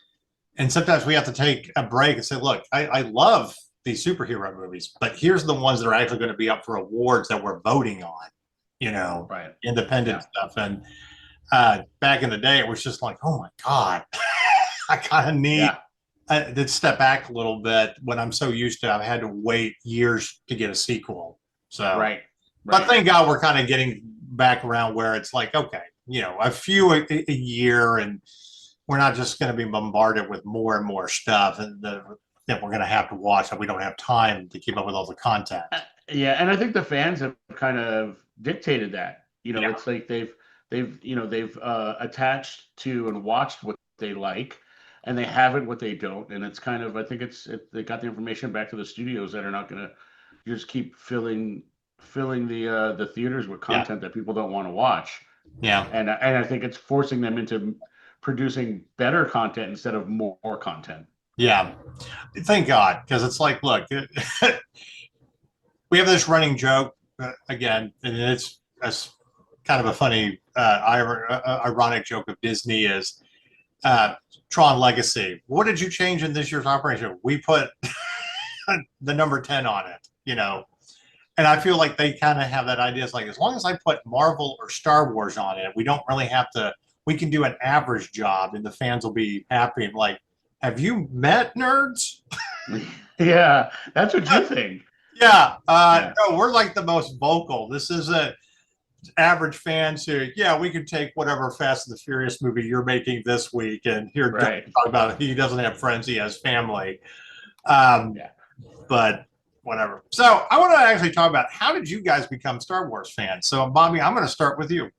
And sometimes we have to take a break and say, look, I love these superhero movies, but here's the ones that are actually going to be up for awards that we're voting on, independent stuff. And back in the day, it was just like, oh my God, I kind of need I did step back a little bit when I'm so used to I've had to wait years to get a sequel. So, but thank God we're kind of getting back around where it's like, okay, a few a year, and we're not just going to be bombarded with more and more stuff that we're going to have to watch that we don't have time to keep up with all the content. And I think the fans have kind of dictated that. It's like they've attached to and watched what they like, and they haven't what they don't, and it's kind of, I think they got the information back to the studios that are not going to just keep filling the theaters with content that people don't want to watch. And I think it's forcing them into producing better content instead of more content. Thank God, because it's like, look, we have this running joke again, and it's kind of a funny ironic joke of Disney is Tron Legacy. What did you change in this year's operation? We put the number 10 on it, and I feel like they kind of have that idea. It's like, as long as I put Marvel or Star Wars on it, we don't really have to, we can do an average job and the fans will be happy. And like, have you met nerds? Yeah, that's what you think. No, we're like the most vocal. This isn't average fans who, we can take whatever Fast and the Furious movie you're making this week and here talk about it. He doesn't have friends, he has family. But whatever. So I want to actually talk about, how did you guys become Star Wars fans? So Bobby, I'm going to start with you.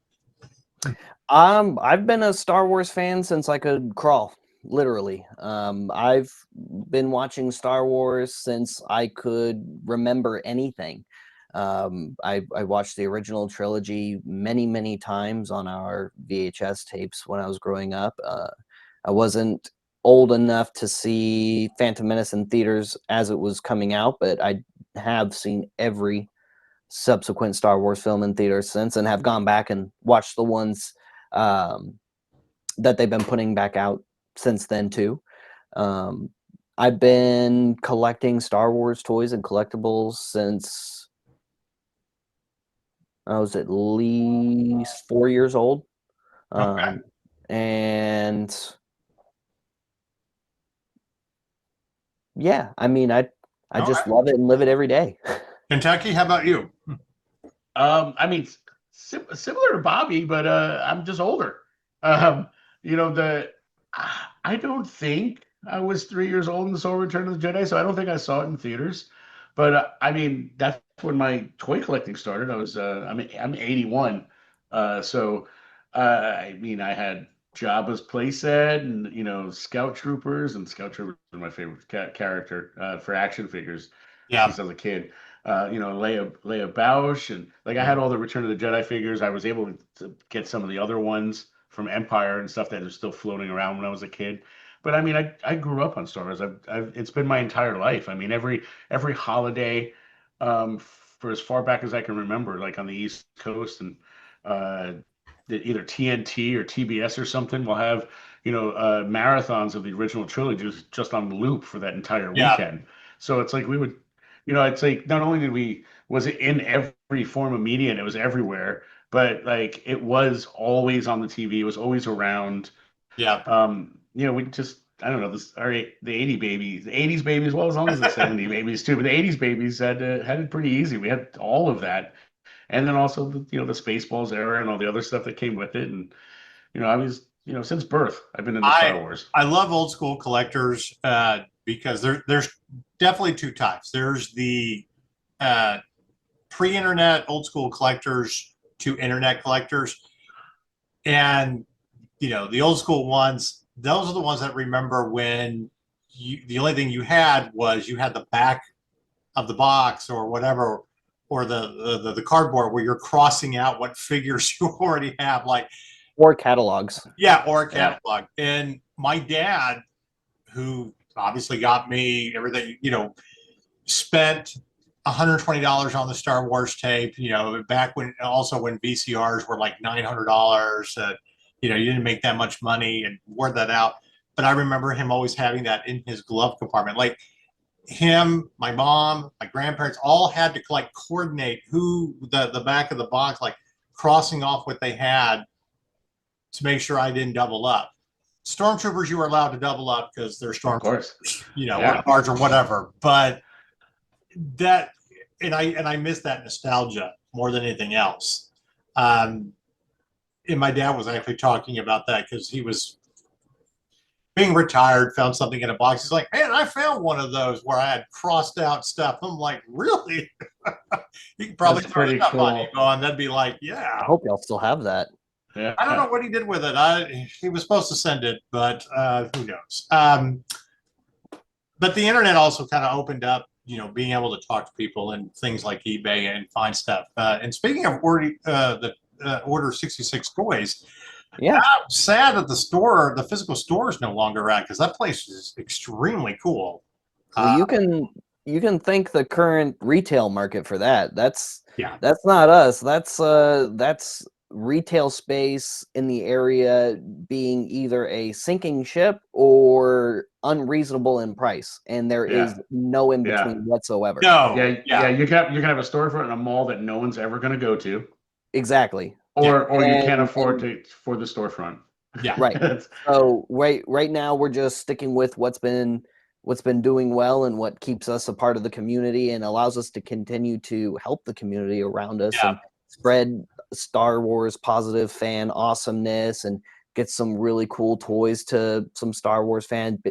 I've been a Star Wars fan since I could crawl, literally. I've been watching Star Wars since I could remember anything. I watched the original trilogy many, many times on our VHS tapes when I was growing up. I wasn't old enough to see Phantom Menace in theaters as it was coming out, but I have seen every subsequent Star Wars film in theaters since, and have gone back and watched the ones that they've been putting back out since then too. I've been collecting Star Wars toys and collectibles since I was at least 4 years old. And yeah, I mean, I just love it and live it every day. Kentucky, how about you? I mean, similar to Bobby, but I'm just older. I don't think I was 3 years old and saw Return of the Jedi, so I don't think I saw it in theaters. But I mean, that's when my toy collecting started. I'm 81, so I mean, I had Jabba's playset and Scout Troopers, and Scout Troopers are my favorite character for action figures Yeah. since I was a kid. Leia Bausch, and like I had all the Return of the Jedi figures. I was able to get some of the other ones from Empire and stuff that are still floating around when I was a kid. But I mean, I grew up on Star Wars. It's been my entire life. I mean, every holiday, for as far back as I can remember, like on the East Coast and uh, either TNT or TBS or something, will have marathons of the original trilogy just on loop for that entire Yeah. weekend. So it's like we would, it's like not only was it in every form of media and it was everywhere, but like it was always on the TV. It was always around. Yeah. We just, I don't know, the 80s babies, well, as long as the 70s babies too, but the 80s babies had it pretty easy. We had all of that. And then also the Spaceballs era and all the other stuff that came with it. And, I was, since birth, I've been into Star Wars. I love old school collectors because there's definitely two types. There's the pre-internet old school collectors to internet collectors. And, the old school ones, those are the ones that remember when the only thing you had was you had the back of the box or whatever, or the cardboard where you're crossing out what figures you already have, like, or catalogs. Yeah, or a catalog. Yeah. And my dad, who obviously got me everything, spent $120 on the Star Wars tape, back when VCRs were like $900. You didn't make that much money and wore that out. But I remember him always having that in his glove compartment. Like him, my mom, my grandparents all had to coordinate who the back of the box, like crossing off what they had to make sure I didn't double up. Stormtroopers, you were allowed to double up because they're stormtroopers, or guards or whatever. But that, and I miss that nostalgia more than anything else. And my dad was actually talking about that because he was being retired, found something in a box. He's like, man, I found one of those where I had crossed out stuff. I'm like, really? You could probably throw it up on eBay, and that'd be like, yeah. I hope y'all still have that. Yeah. I don't know what he did with it. He was supposed to send it, but who knows? But the internet also kind of opened up, being able to talk to people and things like eBay and find stuff. And speaking of Order 66 toys, yeah, I'm sad that the physical store is no longer around because that place is extremely cool. Well, you can thank the current retail market for that. That's not us. That's retail space in the area being either a sinking ship or unreasonable in price, and there is no in between whatsoever. No, you can have a storefront in a mall that no one's ever going to go to. Exactly. Or you can't afford for the storefront. Yeah. Right. So right now we're just sticking with what's been doing well and what keeps us a part of the community and allows us to continue to help the community around us and spread Star Wars positive fan awesomeness and get some really cool toys to some Star Wars fan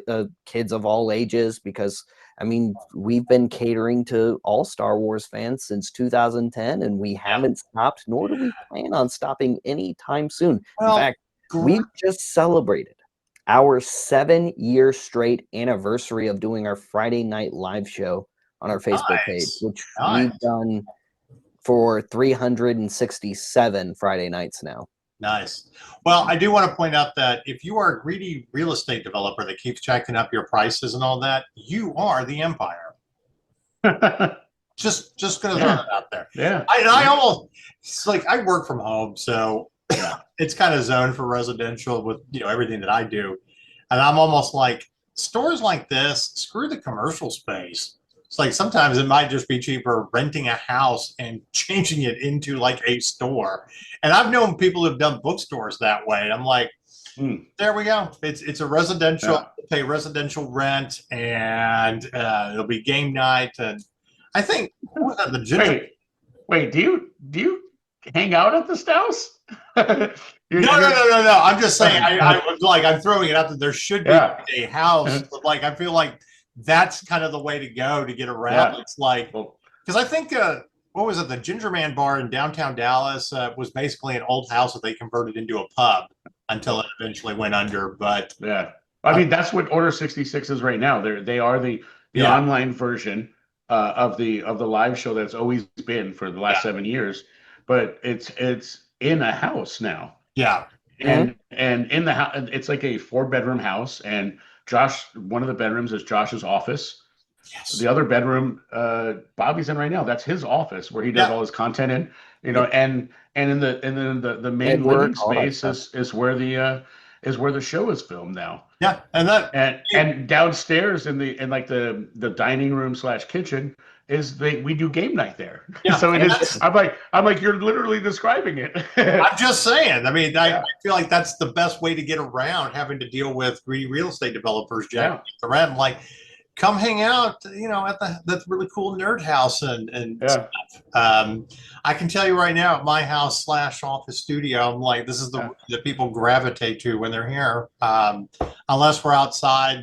kids of all ages, because I mean, we've been catering to all Star Wars fans since 2010, and we haven't stopped, nor do we plan on stopping anytime soon. In fact, we just celebrated our 7-year straight anniversary of doing our Friday night live show on our Facebook page, which we've done for 367 Friday nights now. Nice. Well, I do want to point out that if you are a greedy real estate developer that keeps checking up your prices and all that, you are the empire. just going to throw that out there. Yeah. It's like I work from home, so it's kind of zoned for residential with everything that I do, and I'm almost like, stores like this, screw the commercial space. It's like sometimes it might just be cheaper renting a house and changing it into like a store. And I've known people who've done bookstores that way. I'm like, there we go. It's a residential, pay residential rent, and it'll be game night. And I think the gym. Wait, do you hang out at the Stouse? No. I'm just saying. I'm throwing it out that there should be a house. Like I feel like that's kind of the way to go to get around. Yeah. It's like because I think what was it? The Ginger Man Bar in downtown Dallas was basically an old house that they converted into a pub until it eventually went under. But yeah, I mean that's what Order 66 is right now. They are the online version of the live show that's always been for the last 7 years, but it's in a house now. Yeah. And in the house, it's like a 4-bedroom house, and one of the bedrooms is Josh's office. Yes. The other bedroom, Bobby's in right now. That's his office where he does all his content in. And in the main living space is where the show is filmed now. Yeah, and downstairs in the dining room / kitchen we do game night there. Yeah, so it is. I'm like you're literally describing it. I'm just saying. I mean, I feel like that's the best way to get around having to deal with greedy real estate developers jacking around. Like, come hang out, at that really cool nerd house and stuff. I can tell you right now, at my house / office studio, I'm like, this is the people gravitate to when they're here. Unless we're outside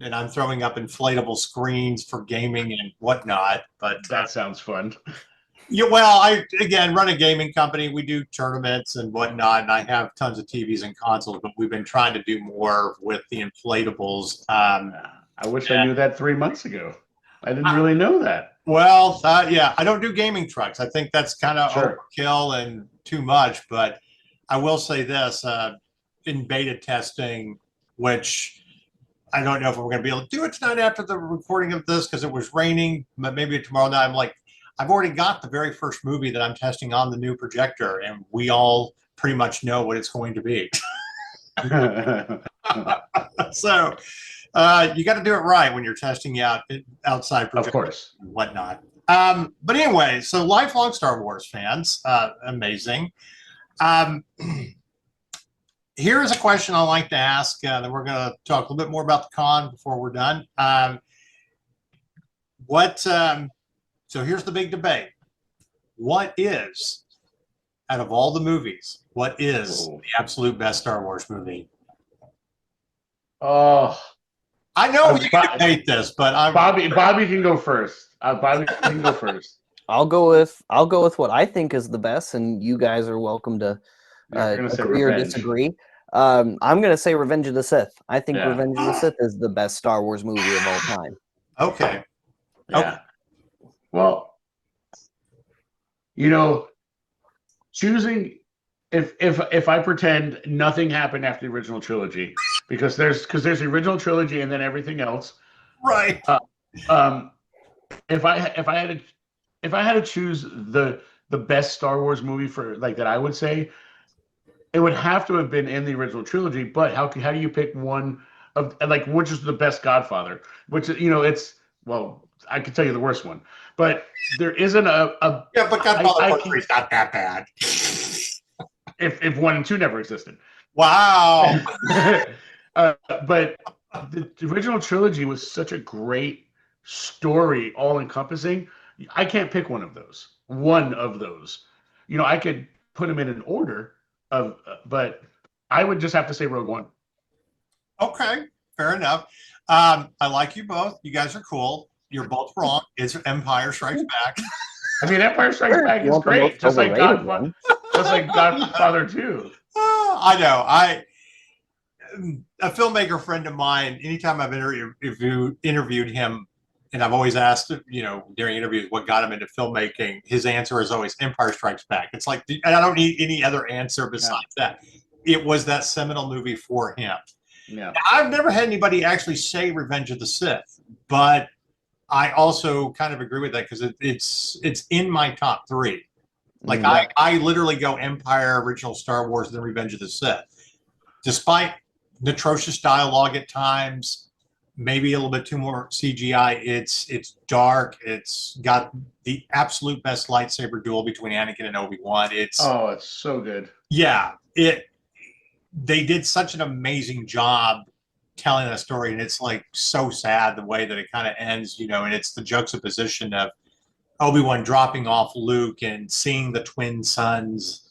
and I'm throwing up inflatable screens for gaming and whatnot. But that sounds fun. Yeah, well, I run a gaming company. We do tournaments and whatnot, and I have tons of TVs and consoles. But we've been trying to do more with the inflatables. I wish I knew that 3 months ago. I didn't really know that. Well, I don't do gaming trucks. I think that's kind of overkill and too much. But I will say this: in beta testing, which I don't know if we're going to be able to do it tonight after the recording of this because it was raining, but maybe tomorrow night. I'm like, I've already got the very first movie that I'm testing on the new projector, and we all pretty much know what it's going to be. So you got to do it right when you're testing out outside projectors, of course, and whatnot. But anyway, so lifelong Star Wars fans, amazing. Here is a question I like to ask. Then we're going to talk a little bit more about the con before we're done. So here's the big debate. What is, out of all the movies, what is the absolute best Star Wars movie? Oh, I know you can debate this, but Bobby can go first. Bobby can go first. I'll go with what I think is the best, and you guys are welcome to agree or disagree. I'm going to say Revenge of the Sith. I think Revenge of the Sith is the best Star Wars movie of all time. Okay. Yeah. Okay. Well, choosing if I pretend nothing happened after the original trilogy, because there's the original trilogy and then everything else. Right. If I had to choose the best Star Wars movie for that, I would say it would have to have been in the original trilogy. But how do you pick one of which is the best Godfather? Which it's I can tell you the worst one, but there isn't a but Godfather 3 is not that bad. If 1 and 2 never existed. Wow. But the original trilogy was such a great story, all encompassing. I can't pick one of those. I could put them in an order but I would just have to say Rogue One. Okay, fair enough. I like you both. You guys are cool. You're both wrong. It's Empire Strikes Back. I mean, Empire Strikes Back is great, just like Godfather 2. I know. A filmmaker friend of mine, anytime I've interviewed him, and I've always asked, during interviews what got him into filmmaking, his answer is always Empire Strikes Back. It's like, and I don't need any other answer besides that. It was that seminal movie for him. Yeah. I've never had anybody actually say Revenge of the Sith, but I also kind of agree with that because it's in my top 3. Like I literally go Empire, original Star Wars, and then Revenge of the Sith. Despite atrocious dialogue at times, maybe a little bit too more CGI. It's dark. It's got the absolute best lightsaber duel between Anakin and Obi-Wan. It's so good. Yeah, they did such an amazing job telling that story, and it's so sad the way that it kind of ends, and it's the juxtaposition of Obi-Wan dropping off Luke and seeing the twin sons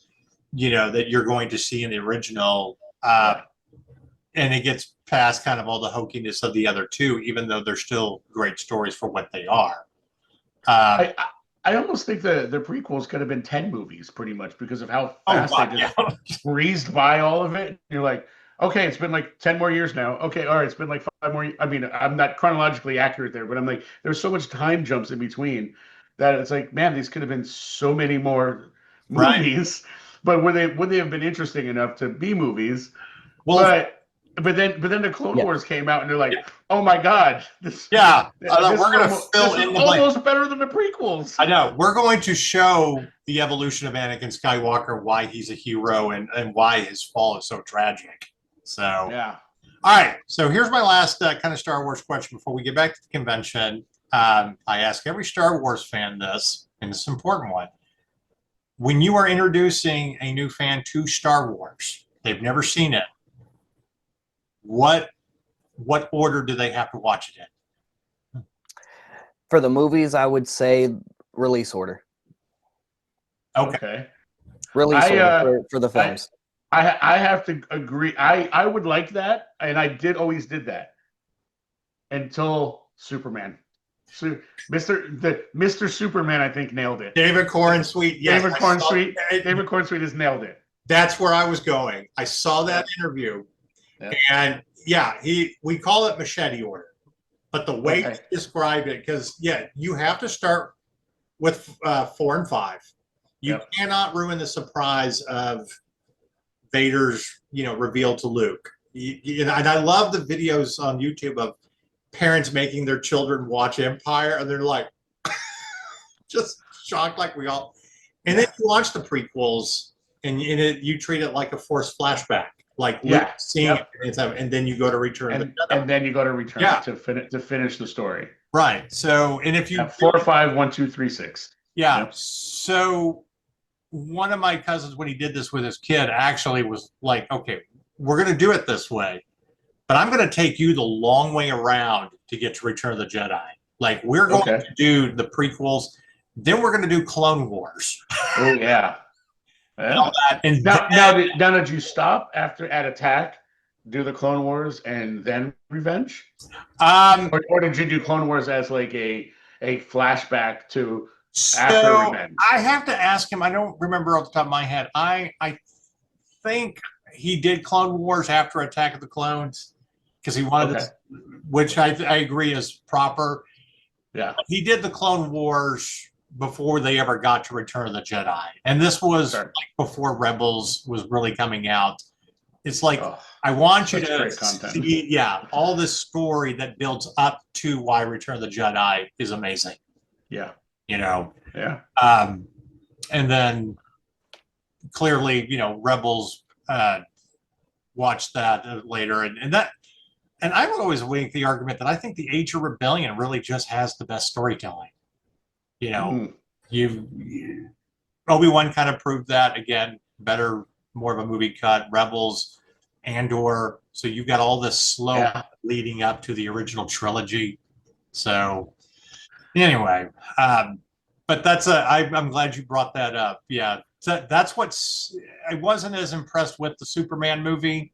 that you're going to see in the original. And it gets past kind of all the hokiness of the other two, even though they're still great stories for what they are. I almost think the prequels could have been 10 movies pretty much because of how fast they just breezed by all of it. You're like, okay, it's been like 10 more years now. Okay, all right, it's been like 5 more. I mean, I'm not chronologically accurate there, but I'm like, there's so much time jumps in between that it's like, man, these could have been so many more movies, but would they have been interesting enough to be movies? Well, but then the Clone Wars came out, and they're like, "Oh my God, this we're going to fill in almost better than the prequels." I know. We're going to show the evolution of Anakin Skywalker, why he's a hero, and why his fall is so tragic. So yeah. All right. So here's my last kind of Star Wars question before we get back to the convention. I ask every Star Wars fan this, and it's an important one. When you are introducing a new fan to Star Wars, they've never seen it. What order do they have to watch it in? For the movies, I would say release order. Okay. Release order for the films. I have to agree. I would like that, and I always did that until Superman. So Mr. Superman, I think, nailed it. David Corenswet, yes. David Corenswet has nailed it. That's where I was going. I saw that interview. And we call it Machete order, but the way to describe it, because you have to start with 4 and 5. You cannot ruin the surprise of Vader's, reveal to Luke. And I love the videos on YouTube of parents making their children watch Empire, and they're like, just shocked, like we all. And then you watch the prequels, and you treat it like a forced flashback. Like seeing it, and then you go to Return, and then you go to Return to finish the story. Right. So, and if you 4, 5, 1, 2, 3, 6. Yeah. Yep. So, one of my cousins, when he did this with his kid, actually was like, "Okay, we're going to do it this way, but I'm going to take you the long way around to get to Return of the Jedi. Like, we're going to do the prequels, then we're going to do Clone Wars." Oh yeah. Yeah. And now, did you stop at Attack, do the Clone Wars, and then Revenge? Or did you do Clone Wars as like a flashback to after Revenge? I have to ask him. I don't remember off the top of my head. I think he did Clone Wars after Attack of the Clones because he wanted this, which I agree is proper. Yeah, he did the Clone Wars before they ever got to Return of the Jedi. And this was like before Rebels was really coming out. It's like, I want you to see, all this story that builds up to why Return of the Jedi is amazing. Yeah. Yeah. And then clearly, Rebels watched that later. And I would always make the argument that I think the Age of Rebellion really just has the best storytelling. Obi-Wan kind of proved that again, better, more of a movie cut. Rebels, Andor, so you've got all this slow leading up to the original trilogy. So anyway, but that's I'm glad you brought that up. Yeah, that's I wasn't as impressed with the Superman movie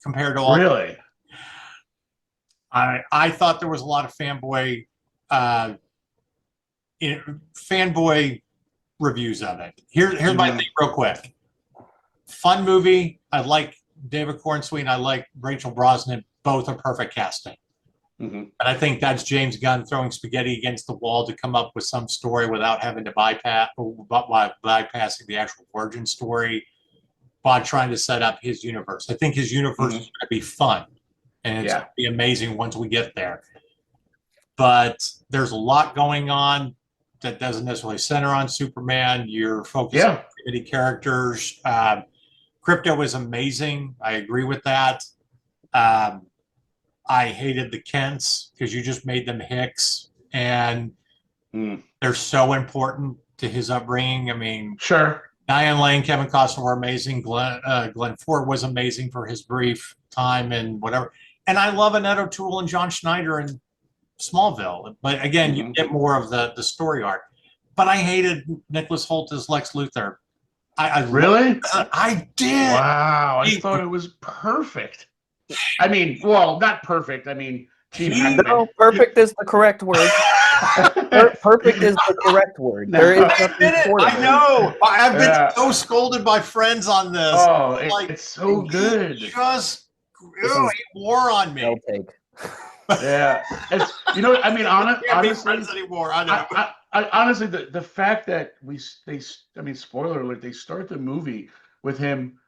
compared to all. Really, I thought there was a lot of fanboy reviews of it. Here's my thing real quick. Fun movie. I like David Corenswet and I like Rachel Brosnahan. Both are perfect casting. And I think that's James Gunn throwing spaghetti against the wall to come up with some story without having to bypassing the actual origin story by trying to set up his universe. I think his universe is going to be fun and it's going to be amazing once we get there. But there's a lot going on that doesn't necessarily center on Superman. You're focused on community characters. Crypto is amazing. I agree with that. I hated the Kents because you just made them Hicks, and they're so important to his upbringing. I mean, Diane Lane, Kevin Costner were amazing. Glenn Ford was amazing for his brief time and whatever. And I love Annette O'Toole and John Schneider and Smallville, but again, you get more of the story arc. But I hated Nicholas Hoult as Lex Luthor. I Really? I did. Wow, I thought it was perfect. I mean, well, not perfect. I mean, Gene Hackman. No, perfect is the correct word. Perfect is the correct word. No. There is I nothing admit it. short of I it. know. I've been Yeah. so scolded by friends on this. Oh, Like, it's so good. Just This is he wore on me. no take. Yeah, it's I mean, Can't be honestly, friends anymore. I know. I honestly, the fact that I mean, spoiler alert, they start the movie with him,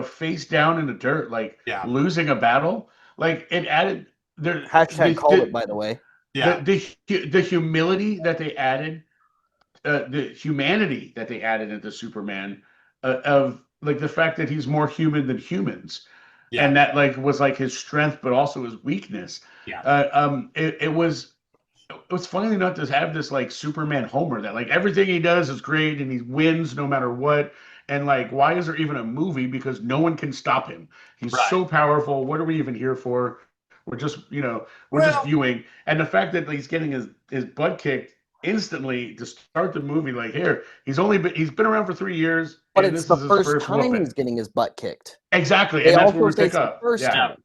face down in the dirt, like Yeah. losing a battle, like it added there. Hashtag called it, by the way. Yeah. The humility that they added, the humanity that they added into Superman, of like the fact that he's more human than humans, Yeah. and that like was like his strength, but also his weakness. Yeah. It was funny not to have this like Superman Homer that like everything he does is great and he wins no matter what. And like, why is there even a movie? Because no one can stop him. He's Right. so powerful. What are we even here for? We're just, we're just viewing. And the fact that he's getting his butt kicked instantly to start the movie, like here, he's been around for 3 years, But and it's this the is his first time whooping. he's getting his butt kicked. Exactly, They and that's also where we say pick it's the up. first Yeah. time.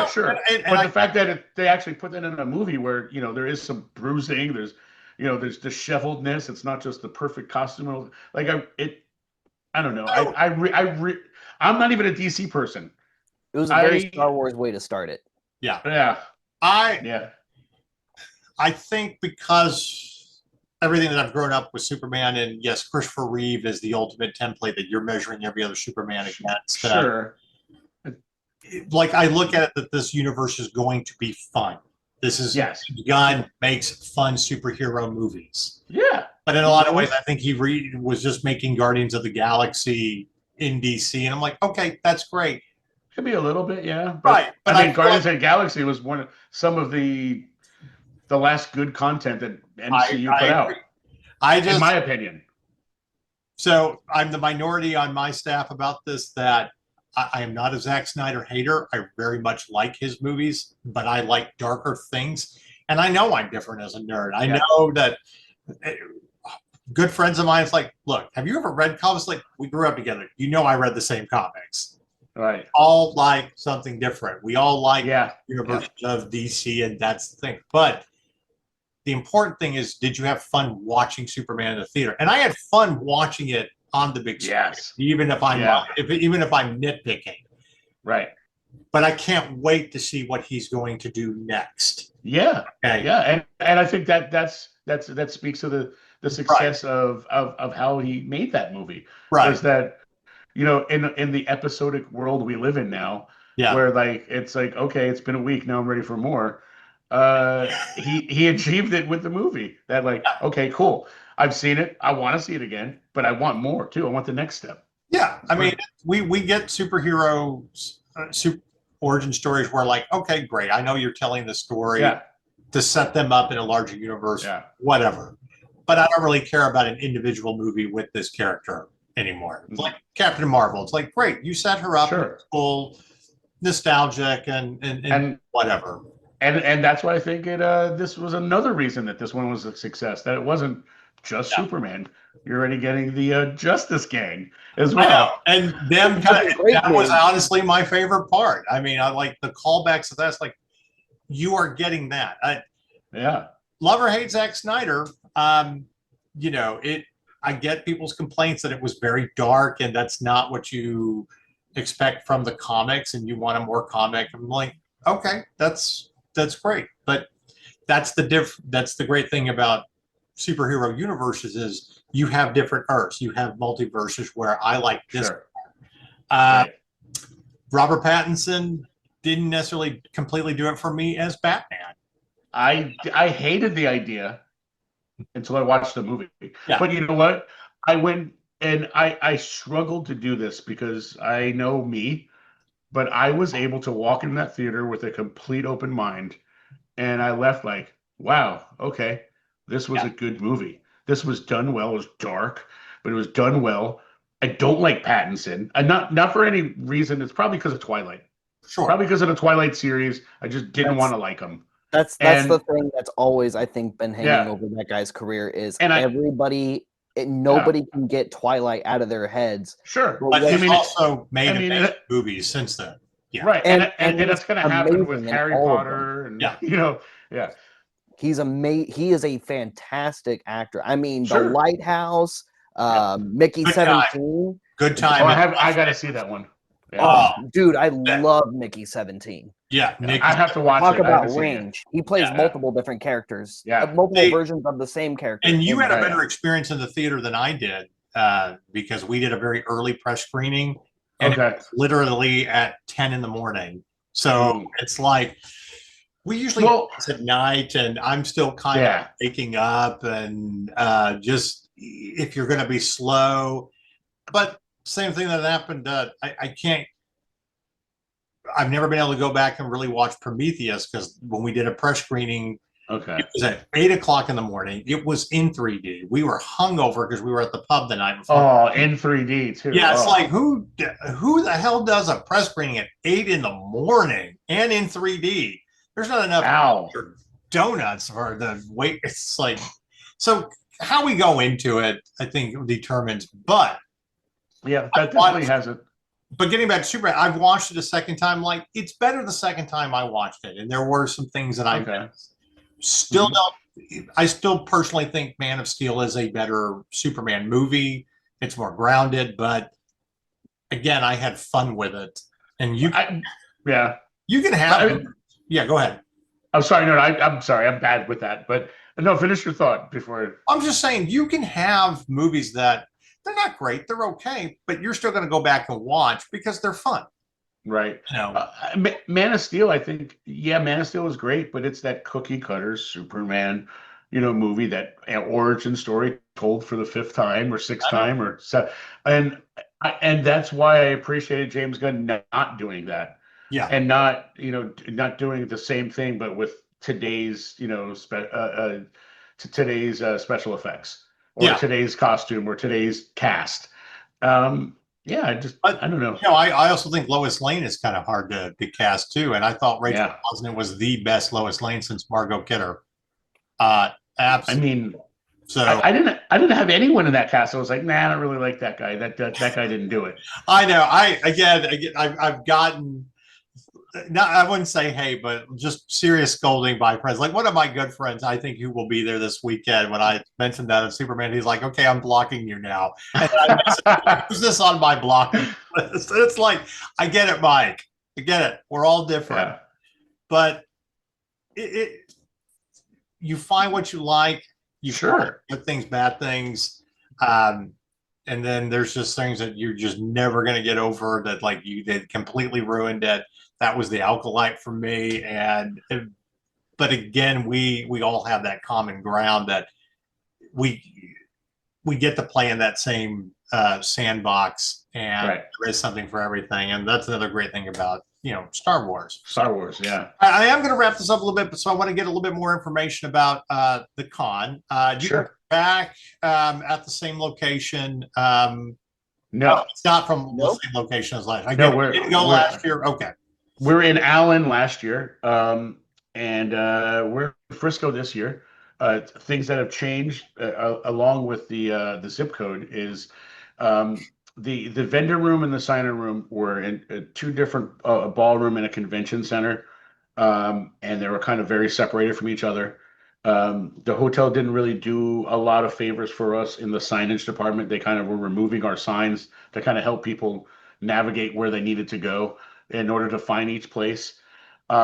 Sure. And But the fact that they actually put that in a movie where there is some bruising, there's there's disheveledness. It's not just the perfect costume. Like I don't know. I'm not even a DC person. It was a very Star Wars way to start it. Yeah. Yeah. I think because everything that I've grown up with Superman, and yes, Christopher Reeve is the ultimate template that you're measuring every other Superman against. Sure. Like I look at it that this universe is going to be fun. This is Gunn makes fun superhero movies. Yeah. But in a lot of ways, I think he was just making Guardians of the Galaxy in DC, and I'm like, okay, that's great. Could be a little bit, yeah. But, right. But I mean, Guardians of the Galaxy was some of the last good content that MCU put out. In my opinion. So I'm the minority on my staff about this, that I am not a Zack Snyder hater. I very much like his movies, but I like darker things. And I know I'm different as a nerd. I know that good friends of mine, it's like, look, have you ever read comics? Like, we grew up together. I read the same comics. Right. All like something different. We all like universe of DC, and that's the thing. But the important thing is, did you have fun watching Superman in the theater? And I had fun watching it on the big screen, even if I'm nitpicking. Right. But I can't wait to see what he's going to do next. Yeah. Okay. Yeah. And I think that speaks to the success of how he made that movie. Right. Was that in the episodic world we live in now, where like it's like, okay, it's been a week, now I'm ready for more. He achieved it with the movie. That like, okay, cool. I've seen it. I want to see it again, but I want more too. I want the next step. Yeah, I mean, we get superheroes, origin stories where like, okay, great. I know you're telling the story to set them up in a larger universe, whatever. But I don't really care about an individual movie with this character anymore. It's like Captain Marvel. It's like, great, you set her up, full nostalgic and whatever. And that's why I think this was another reason that this one was a success. That it wasn't just Superman. You're already getting the Justice Gang as well. And them that was honestly my favorite part. I mean, I like the callbacks of that. It's like, you are getting that. Love or hate Zack Snyder. I get people's complaints that it was very dark and that's not what you expect from the comics, and you want a more comic. I'm like, okay, that's great. But that's the great thing about superhero universes is you have different Earths. You have multiverses where I like this. Robert Pattinson didn't necessarily completely do it for me as Batman. I hated the idea until I watched the movie. But you know what? I went and I struggled to do this because I know me, but I was able to walk in that theater with a complete open mind, and I left like, wow, okay, this was a good movie. This was done well. It was dark, but it was done well. I don't like Pattinson. Not for any reason. It's probably because of Twilight. Sure. Probably because of the Twilight series. I just didn't want to like him. That's the thing that's always, I think, been hanging over that guy's career is everybody nobody can get Twilight out of their heads. Sure. But I he's mean, also made I mean, amazing movies since then. Yeah. right. And he's that's going to happen with amazing in Harry all of them. Potter and, Yeah. yeah. He's he is a fantastic actor. I mean, The Sure. Lighthouse, Mickey Good 17. Good time. I got to see that one. Yeah. Oh, dude, I love Mickey 17. Yeah. Nick, I have to watch Talk it. I about haven't seen it. range. He plays multiple different characters. Yeah. Multiple versions of the same character. and you had a better experience in the theater than I did because we did a very early press screening and it was literally at 10 in the morning. So it's like we usually it's at night and I'm still kind of waking up and just if you're going to be slow. But same thing that happened. I can't. I've never been able to go back and really watch Prometheus because when we did a press screening, it was at 8 o'clock in the morning. It was in 3D. We were hungover because we were at the pub the night before. Oh, in 3D too. Yeah, it's like who the hell does a press screening at 8 in the morning and in 3D? There's not enough donuts for the wait. It's like so how we go into it, I think determines. But yeah, that definitely has it. But getting back to Superman, I've watched it a second time. Like it's better the second time I watched it, and there were some things that I missed. Still don't. I still personally think Man of Steel is a better Superman movie. It's more grounded, but again, I had fun with it. And you can have. Go ahead. I'm sorry. No, I'm sorry. I'm bad with that. But no, finish your thought before. I'm just saying you can have movies that. They're not great. They're okay, but you're still going to go back and watch because they're fun. Right. Man of Steel, I think, Man of Steel is great, but it's that cookie cutter Superman, movie, that origin story told for the fifth time or sixth time or so. And that's why I appreciated James Gunn not doing that. Yeah. And not doing the same thing, but with today's, today's special effects. Or today's costume or today's cast. I don't know. I also think Lois Lane is kind of hard to cast too. And I thought Rachel Brosnahan was the best Lois Lane since Margot Kidder. Absolutely. I mean, so I didn't have anyone in that cast. I was like, nah, I don't really like that guy. That guy didn't do it. I know. I've gotten. I wouldn't say hey, but just serious scolding by friends. Like one of my good friends, I think, who will be there this weekend. When I mentioned that of Superman, he's like, "Okay, I'm blocking you now." And who's this on my blocking list? It's like, I get it, Mike. I get it. We're all different, but you find what you like. You find good things, bad things, and then there's just things that you're just never going to get over. That like they completely ruined it. That was the Alkalite for me, but again, we all have that common ground that we get to play in that same sandbox, and there is something for everything, and that's another great thing about Star Wars. Yeah. I am going to wrap this up a little bit, so I want to get a little bit more information about the con. You go back at the same location. No, it's not from the same location as last. We're last year. Okay. We're in Allen last year, and we're in Frisco this year. Things that have changed along with the zip code is the vendor room and the signer room were in two different ballroom and a convention center, and they were kind of very separated from each other. The hotel didn't really do a lot of favors for us in the signage department. They kind of were removing our signs to kind of help people navigate where they needed to go in order to find each place. We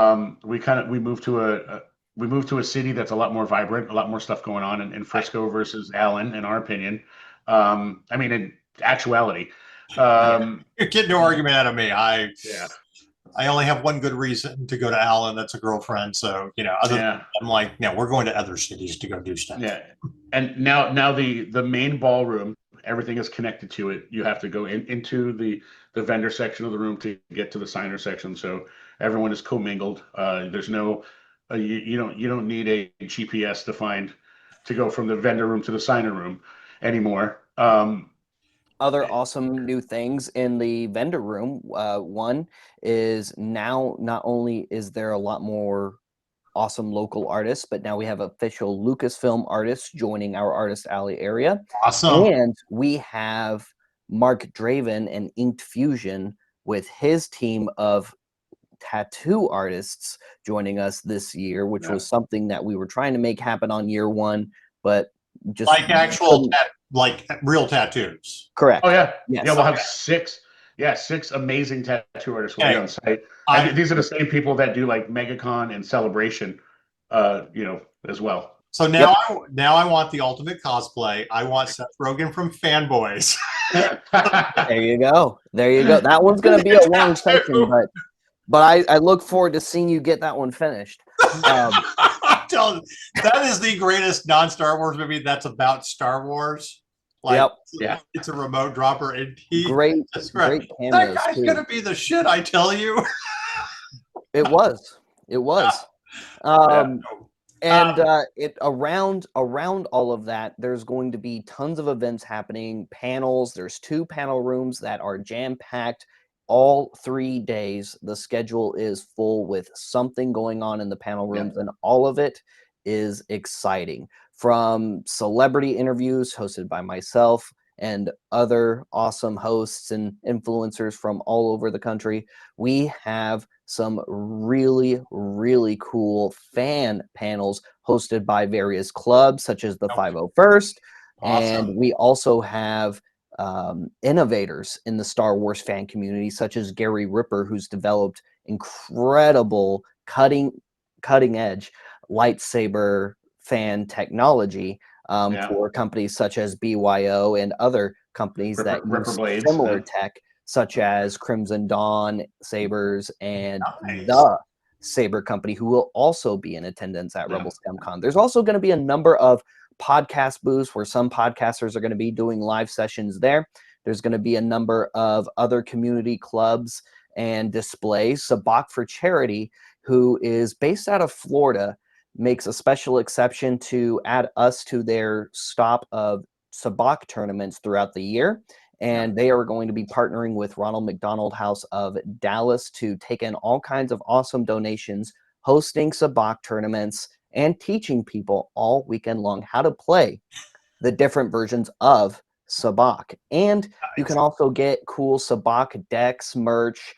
moved to a city that's a lot more vibrant, a lot more stuff going on in Frisco versus Allen, in our opinion. In actuality, you're getting no argument out of me. I only have one good reason to go to Allen. That's a girlfriend. So I'm like, no, we're going to other cities to go do stuff. Yeah, and now the main ballroom, everything is connected to it. You have to go into the vendor section of the room to get to the signer section. So everyone is commingled. There's no you don't need a GPS to go from the vendor room to the signer room anymore. Other awesome new things in the vendor room. One is now not only is there a lot more awesome local artists, but now we have official Lucasfilm artists joining our Artist Alley area. Awesome. And we have Mark Draven and Inked Fusion with his team of tattoo artists joining us this year, which was something that we were trying to make happen on year one, but just like actual like real tattoos. Correct. Oh yeah. Yes. Yeah, we'll have six amazing tattoo artists will be on site. These are the same people that do like MegaCon and Celebration, as well. So now, I want the ultimate cosplay. I want Seth Rogen from Fanboys. There you go. There you go. That one's going to be a long session, but I look forward to seeing you get that one finished. I'm telling you, that is the greatest non-Star Wars movie that's about Star Wars. Like, it's a remote dropper, and great cameos. That guy's gonna be the shit, I tell you. It was. Around all of that, there's going to be tons of events happening, panels. There's 2 panel rooms that are jam-packed all 3 days. The schedule is full with something going on in the panel rooms, and all of it is exciting. From celebrity interviews hosted by myself and other awesome hosts and influencers from all over the country, we have some really, really cool fan panels hosted by various clubs such as the 501st. Awesome. And we also have innovators in the Star Wars fan community, such as Gary Ripper, who's developed incredible cutting edge lightsaber fan technology for companies such as BYO and other companies that use similar tech, such as Crimson Dawn Sabers and the Saber Company, who will also be in attendance at Rebel Scum Con. There's also going to be a number of podcast booths where some podcasters are going to be doing live sessions there. There's going to be a number of other community clubs and displays. Sabak for Charity, who is based out of Florida, makes a special exception to add us to their stop of Sabak tournaments throughout the year. And they are going to be partnering with Ronald McDonald House of Dallas to take in all kinds of awesome donations, hosting Sabak tournaments, and teaching people all weekend long how to play the different versions of Sabak. And you can also get cool Sabak decks, merch,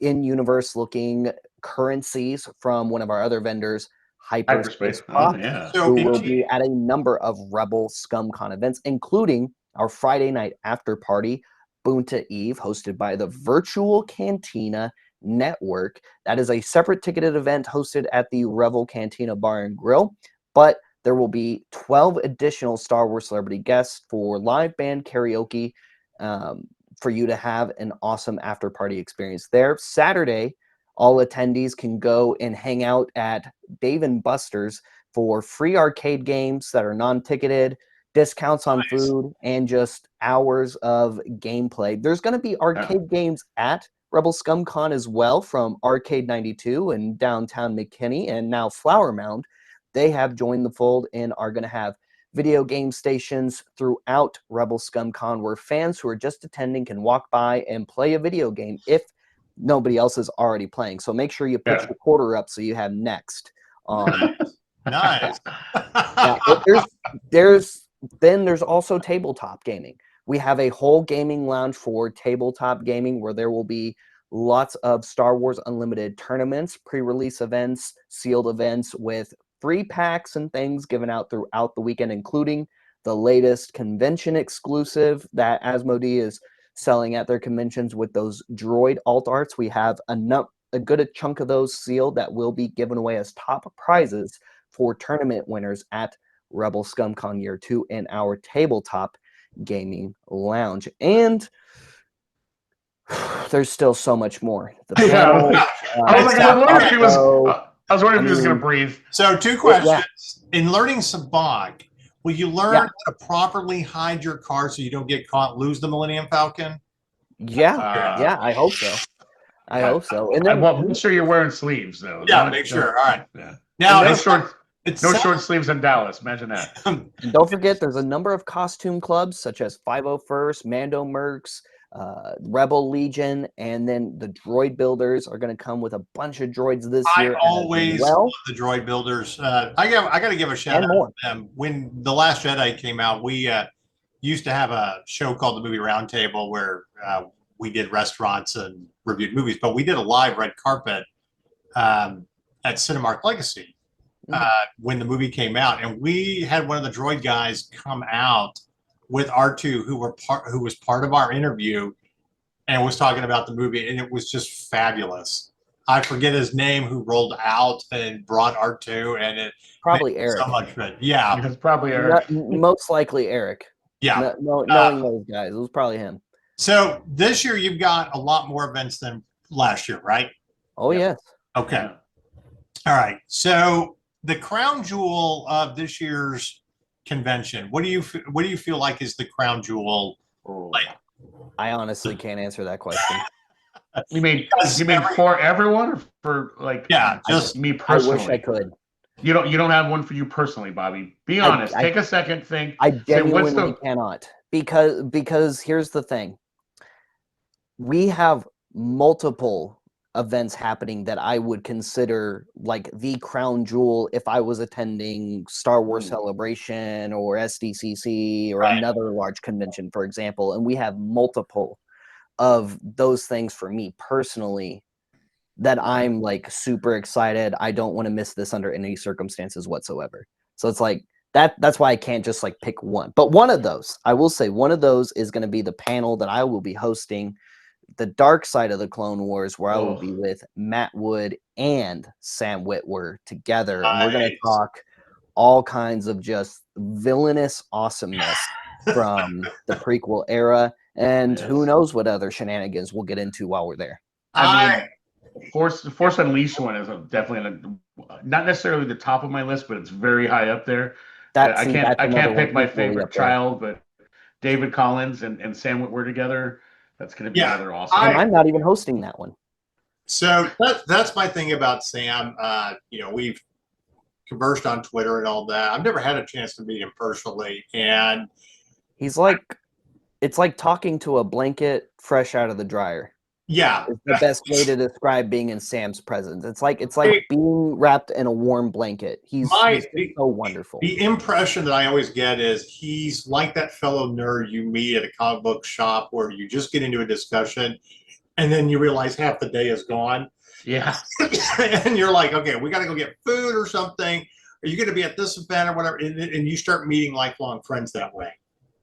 in-universe looking currencies from one of our other vendors, Hyperspace Pop, who will be at a number of Rebel Scum Con events, including our Friday night after party, Bonta Eve, hosted by the Virtual Cantina Network. That is a separate ticketed event hosted at the Rebel Cantina Bar and Grill, but there will be 12 additional Star Wars celebrity guests for live band karaoke for you to have an awesome after party experience there. Saturday, all attendees can go and hang out at Dave & Buster's for free arcade games that are non-ticketed, discounts on food, and just hours of gameplay. There's going to be arcade games at Rebel Scum Con as well, from Arcade 92 in downtown McKinney and now Flower Mound. They have joined the fold and are going to have video game stations throughout Rebel Scum Con where fans who are just attending can walk by and play a video game if nobody else is already playing. So make sure you put your quarter up so you have next on. Nice. There's also tabletop gaming. We have a whole gaming lounge for tabletop gaming where there will be lots of Star Wars Unlimited tournaments, pre-release events, sealed events with free packs and things given out throughout the weekend, including the latest convention exclusive that Asmodee is selling at their conventions with those droid alt arts. We have a good chunk of those sealed that will be given away as top prizes for tournament winners at Rebel Scum Con Year 2 in our tabletop gaming lounge. And there's still so much more. The panel, I was wondering if he was going to breathe. So 2 questions. In learning Sabak, will you learn how to properly hide your car so you don't get caught, lose the Millennium Falcon? Yeah, I hope so. I hope so. And then make sure you're wearing sleeves, though. Yeah, make sure. All right. Yeah. Now, no short sleeves in Dallas. Imagine that. And don't forget, there's a number of costume clubs such as 501st, Mando Mercs, Rebel Legion, and then the droid builders are going to come with a bunch of droids this I year. always well, love the droid builders. I got to give a shout out to them. When The Last Jedi came out, we used to have a show called the Movie Roundtable where we did restaurants and reviewed movies, but we did a live red carpet at Cinemark Legacy when the movie came out, and we had one of the droid guys come out with R2, who was part of our interview, and was talking about the movie, and it was just fabulous. I forget his name, who rolled out and brought R2, and it probably Eric. So much fun. Yeah, it's probably Eric. Most likely Eric. Yeah, knowing those guys, it was probably him. So this year you've got a lot more events than last year, right? Oh yes. Okay. All right. So the crown jewel of this year's convention, what do you feel like is the crown jewel? Like, I honestly can't answer that question. You mean for everyone, or for like just me personally? I wish I could. You don't have one for you personally, Bobby. Be honest. Take a second, think. I genuinely cannot, because here's the thing. We have multiple events happening that I would consider like the crown jewel if I was attending Star Wars Celebration or SDCC or another large convention, for example. And we have multiple of those things for me personally that I'm like super excited. I don't want to miss this under any circumstances whatsoever. So it's like that's why I can't just like pick one. But one of those, I will say, one of those is going to be the panel that I will be hosting, the dark side of the Clone Wars, where I will be with Matt Wood and Sam Witwer together. Nice. And we're going to talk all kinds of just villainous awesomeness from the prequel era. And who knows what other shenanigans we'll get into while we're there. I mean, Force Unleashed one is definitely not necessarily the top of my list, but it's very high up there. I can't pick my favorite child, but David Collins and Sam Witwer together. That's going to be another awesome. I'm not even hosting that one. So that's my thing about Sam. We've conversed on Twitter and all that. I've never had a chance to meet him personally, and he's like, it's like talking to a blanket fresh out of the dryer. Yeah, it's the best way to describe being in Sam's presence. It's like being wrapped in a warm blanket. He's so wonderful. The impression that I always get is he's like that fellow nerd you meet at a comic book shop where you just get into a discussion and then you realize half the day is gone. Yeah. And you're like, okay, we got to go get food or something. Are you going to be at this event or whatever? And you start meeting lifelong friends that way.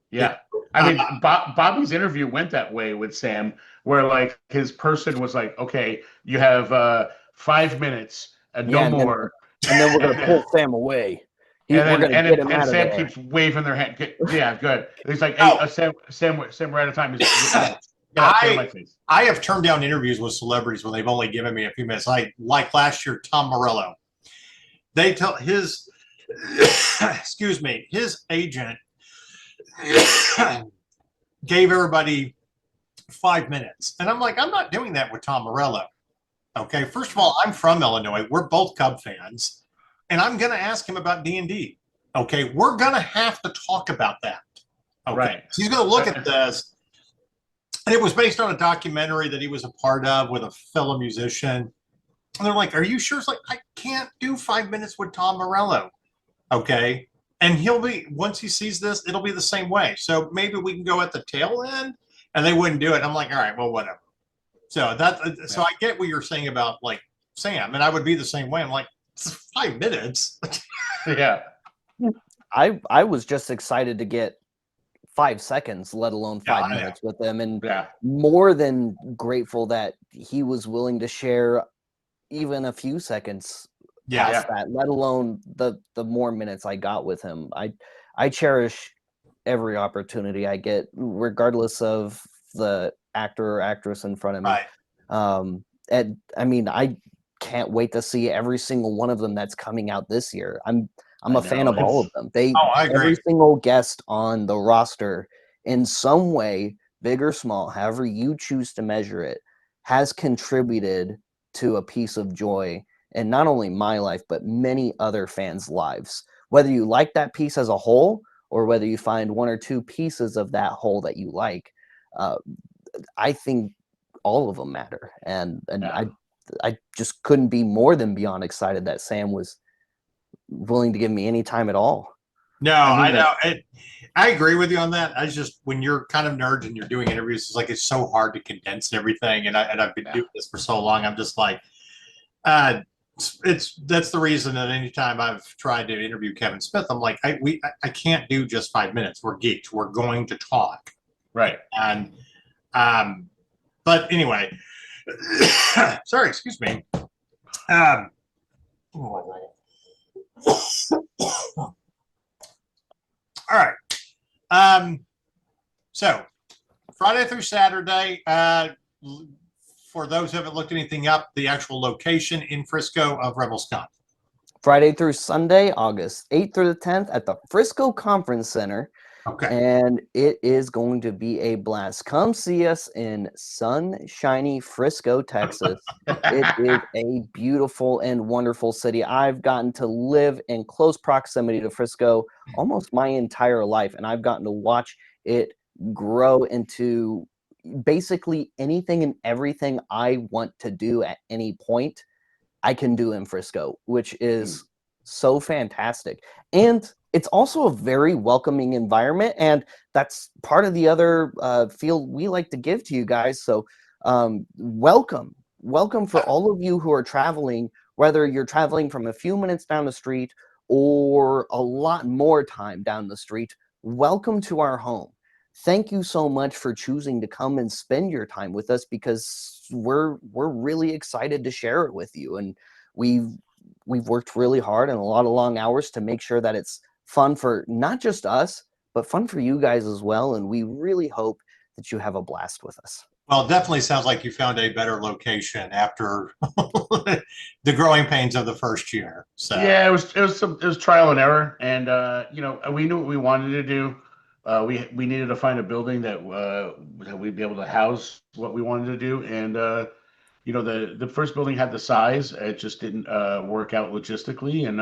Yeah. I mean, Bobby's interview went that way with Sam, where like his person was like, okay, you have 5 minutes and no more. And then we're going to pull Sam away. And Sam keeps waving their hand. Yeah, good. He's like, hey, Sam, we're out of time. I have turned down interviews with celebrities when they've only given me a few minutes. Like last year, Tom Morello. They tell his, his agent gave everybody 5 minutes. And I'm like, I'm not doing that with Tom Morello. Okay, first of all, I'm from Illinois. We're both Cub fans. And I'm going to ask him about D&D. Okay, we're going to have to talk about that. Okay, right. So he's going to look at this. And it was based on a documentary that he was a part of with a fellow musician. And they're like, are you sure? It's like, I can't do 5 minutes with Tom Morello. Okay. And once he sees this, it'll be the same way. So maybe we can go at the tail end. And they wouldn't do it. I'm like, all right, well, whatever. So so I get what you're saying about like Sam, and I would be the same way. I'm like, it's 5 minutes. Yeah. I was just excited to get 5 seconds, let alone 5 minutes with them, and more than grateful that he was willing to share even a few seconds past that, let alone the more minutes I got with him. I cherish every opportunity I get, regardless of the actor or actress in front of me. Right. And I mean, I can't wait to see every single one of them that's coming out this year. I'm a fan of all of them. I agree. Every single guest on the roster, in some way, big or small, however you choose to measure it, has contributed to a piece of joy in not only my life, but many other fans' lives. Whether you like that piece as a whole, or whether you find one or two pieces of that whole that you like, I think all of them matter, and Yeah. I just couldn't be more than beyond excited that Sam was willing to give me any time at all. No, I know. I agree with you on that. I just, when you're kind of nerds and you're doing interviews, it's like it's so hard to condense everything. And I've been doing this for so long. I'm just like, that's the reason that anytime I've tried to interview Kevin Smith, I'm like, I can't do just 5 minutes. We're geeks. We're going to talk. Right. And but anyway, sorry, excuse me. All right. So Friday through Saturday, for those who haven't looked anything up, the actual location in Frisco of Rebel Scum. Friday through Sunday, August 8th through the 10th at the Frisco Conference Center. Okay. And it is going to be a blast. Come see us in sunshiny Frisco, Texas. It is a beautiful and wonderful city. I've gotten to live in close proximity to Frisco almost my entire life, and I've gotten to watch it grow into basically anything and everything I want to do at any point, I can do in Frisco, which is so fantastic. And it's also a very welcoming environment, and that's part of the other feel we like to give to you guys. So welcome for all of you who are traveling, whether you're traveling from a few minutes down the street or a lot more time down the street. Welcome to our home. Thank you so much for choosing to come and spend your time with us, because we're really excited to share it with you. And we've worked really hard and a lot of long hours to make sure that it's fun for not just us, but fun for you guys as well. And we really hope that you have a blast with us. Well, it definitely sounds like you found a better location after the growing pains of the first year. So yeah, it was trial and error, and we knew what we wanted to do. We needed to find a building that we'd be able to house what we wanted to do, and the first building had the size, it just didn't work out logistically, and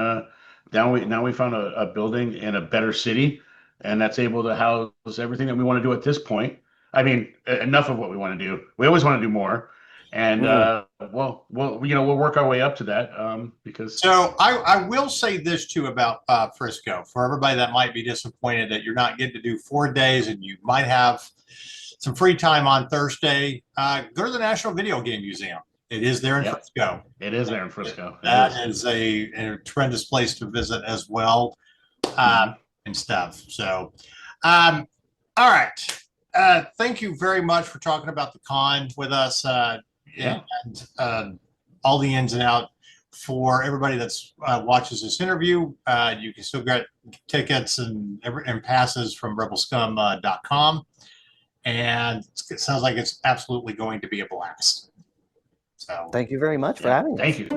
now we found a building in a better city, and that's able to house everything that we want to do at this point. I mean, enough of what we want to do. We always want to do more, and we'll work our way up to that, because. So I will say this too about Frisco, for everybody that might be disappointed that you're not getting to do 4 days and you might have some free time on Thursday. Go to the National Video Game Museum. It is there in Frisco. It is there in Frisco. That is a tremendous place to visit as well, and stuff. So, all right. Thank you very much for talking about the con with us, and all the ins and outs. For everybody that's watches this interview, you can still get tickets and passes from rebelscum.com. And it sounds like it's absolutely going to be a blast. So thank you very much for having us. Thank you.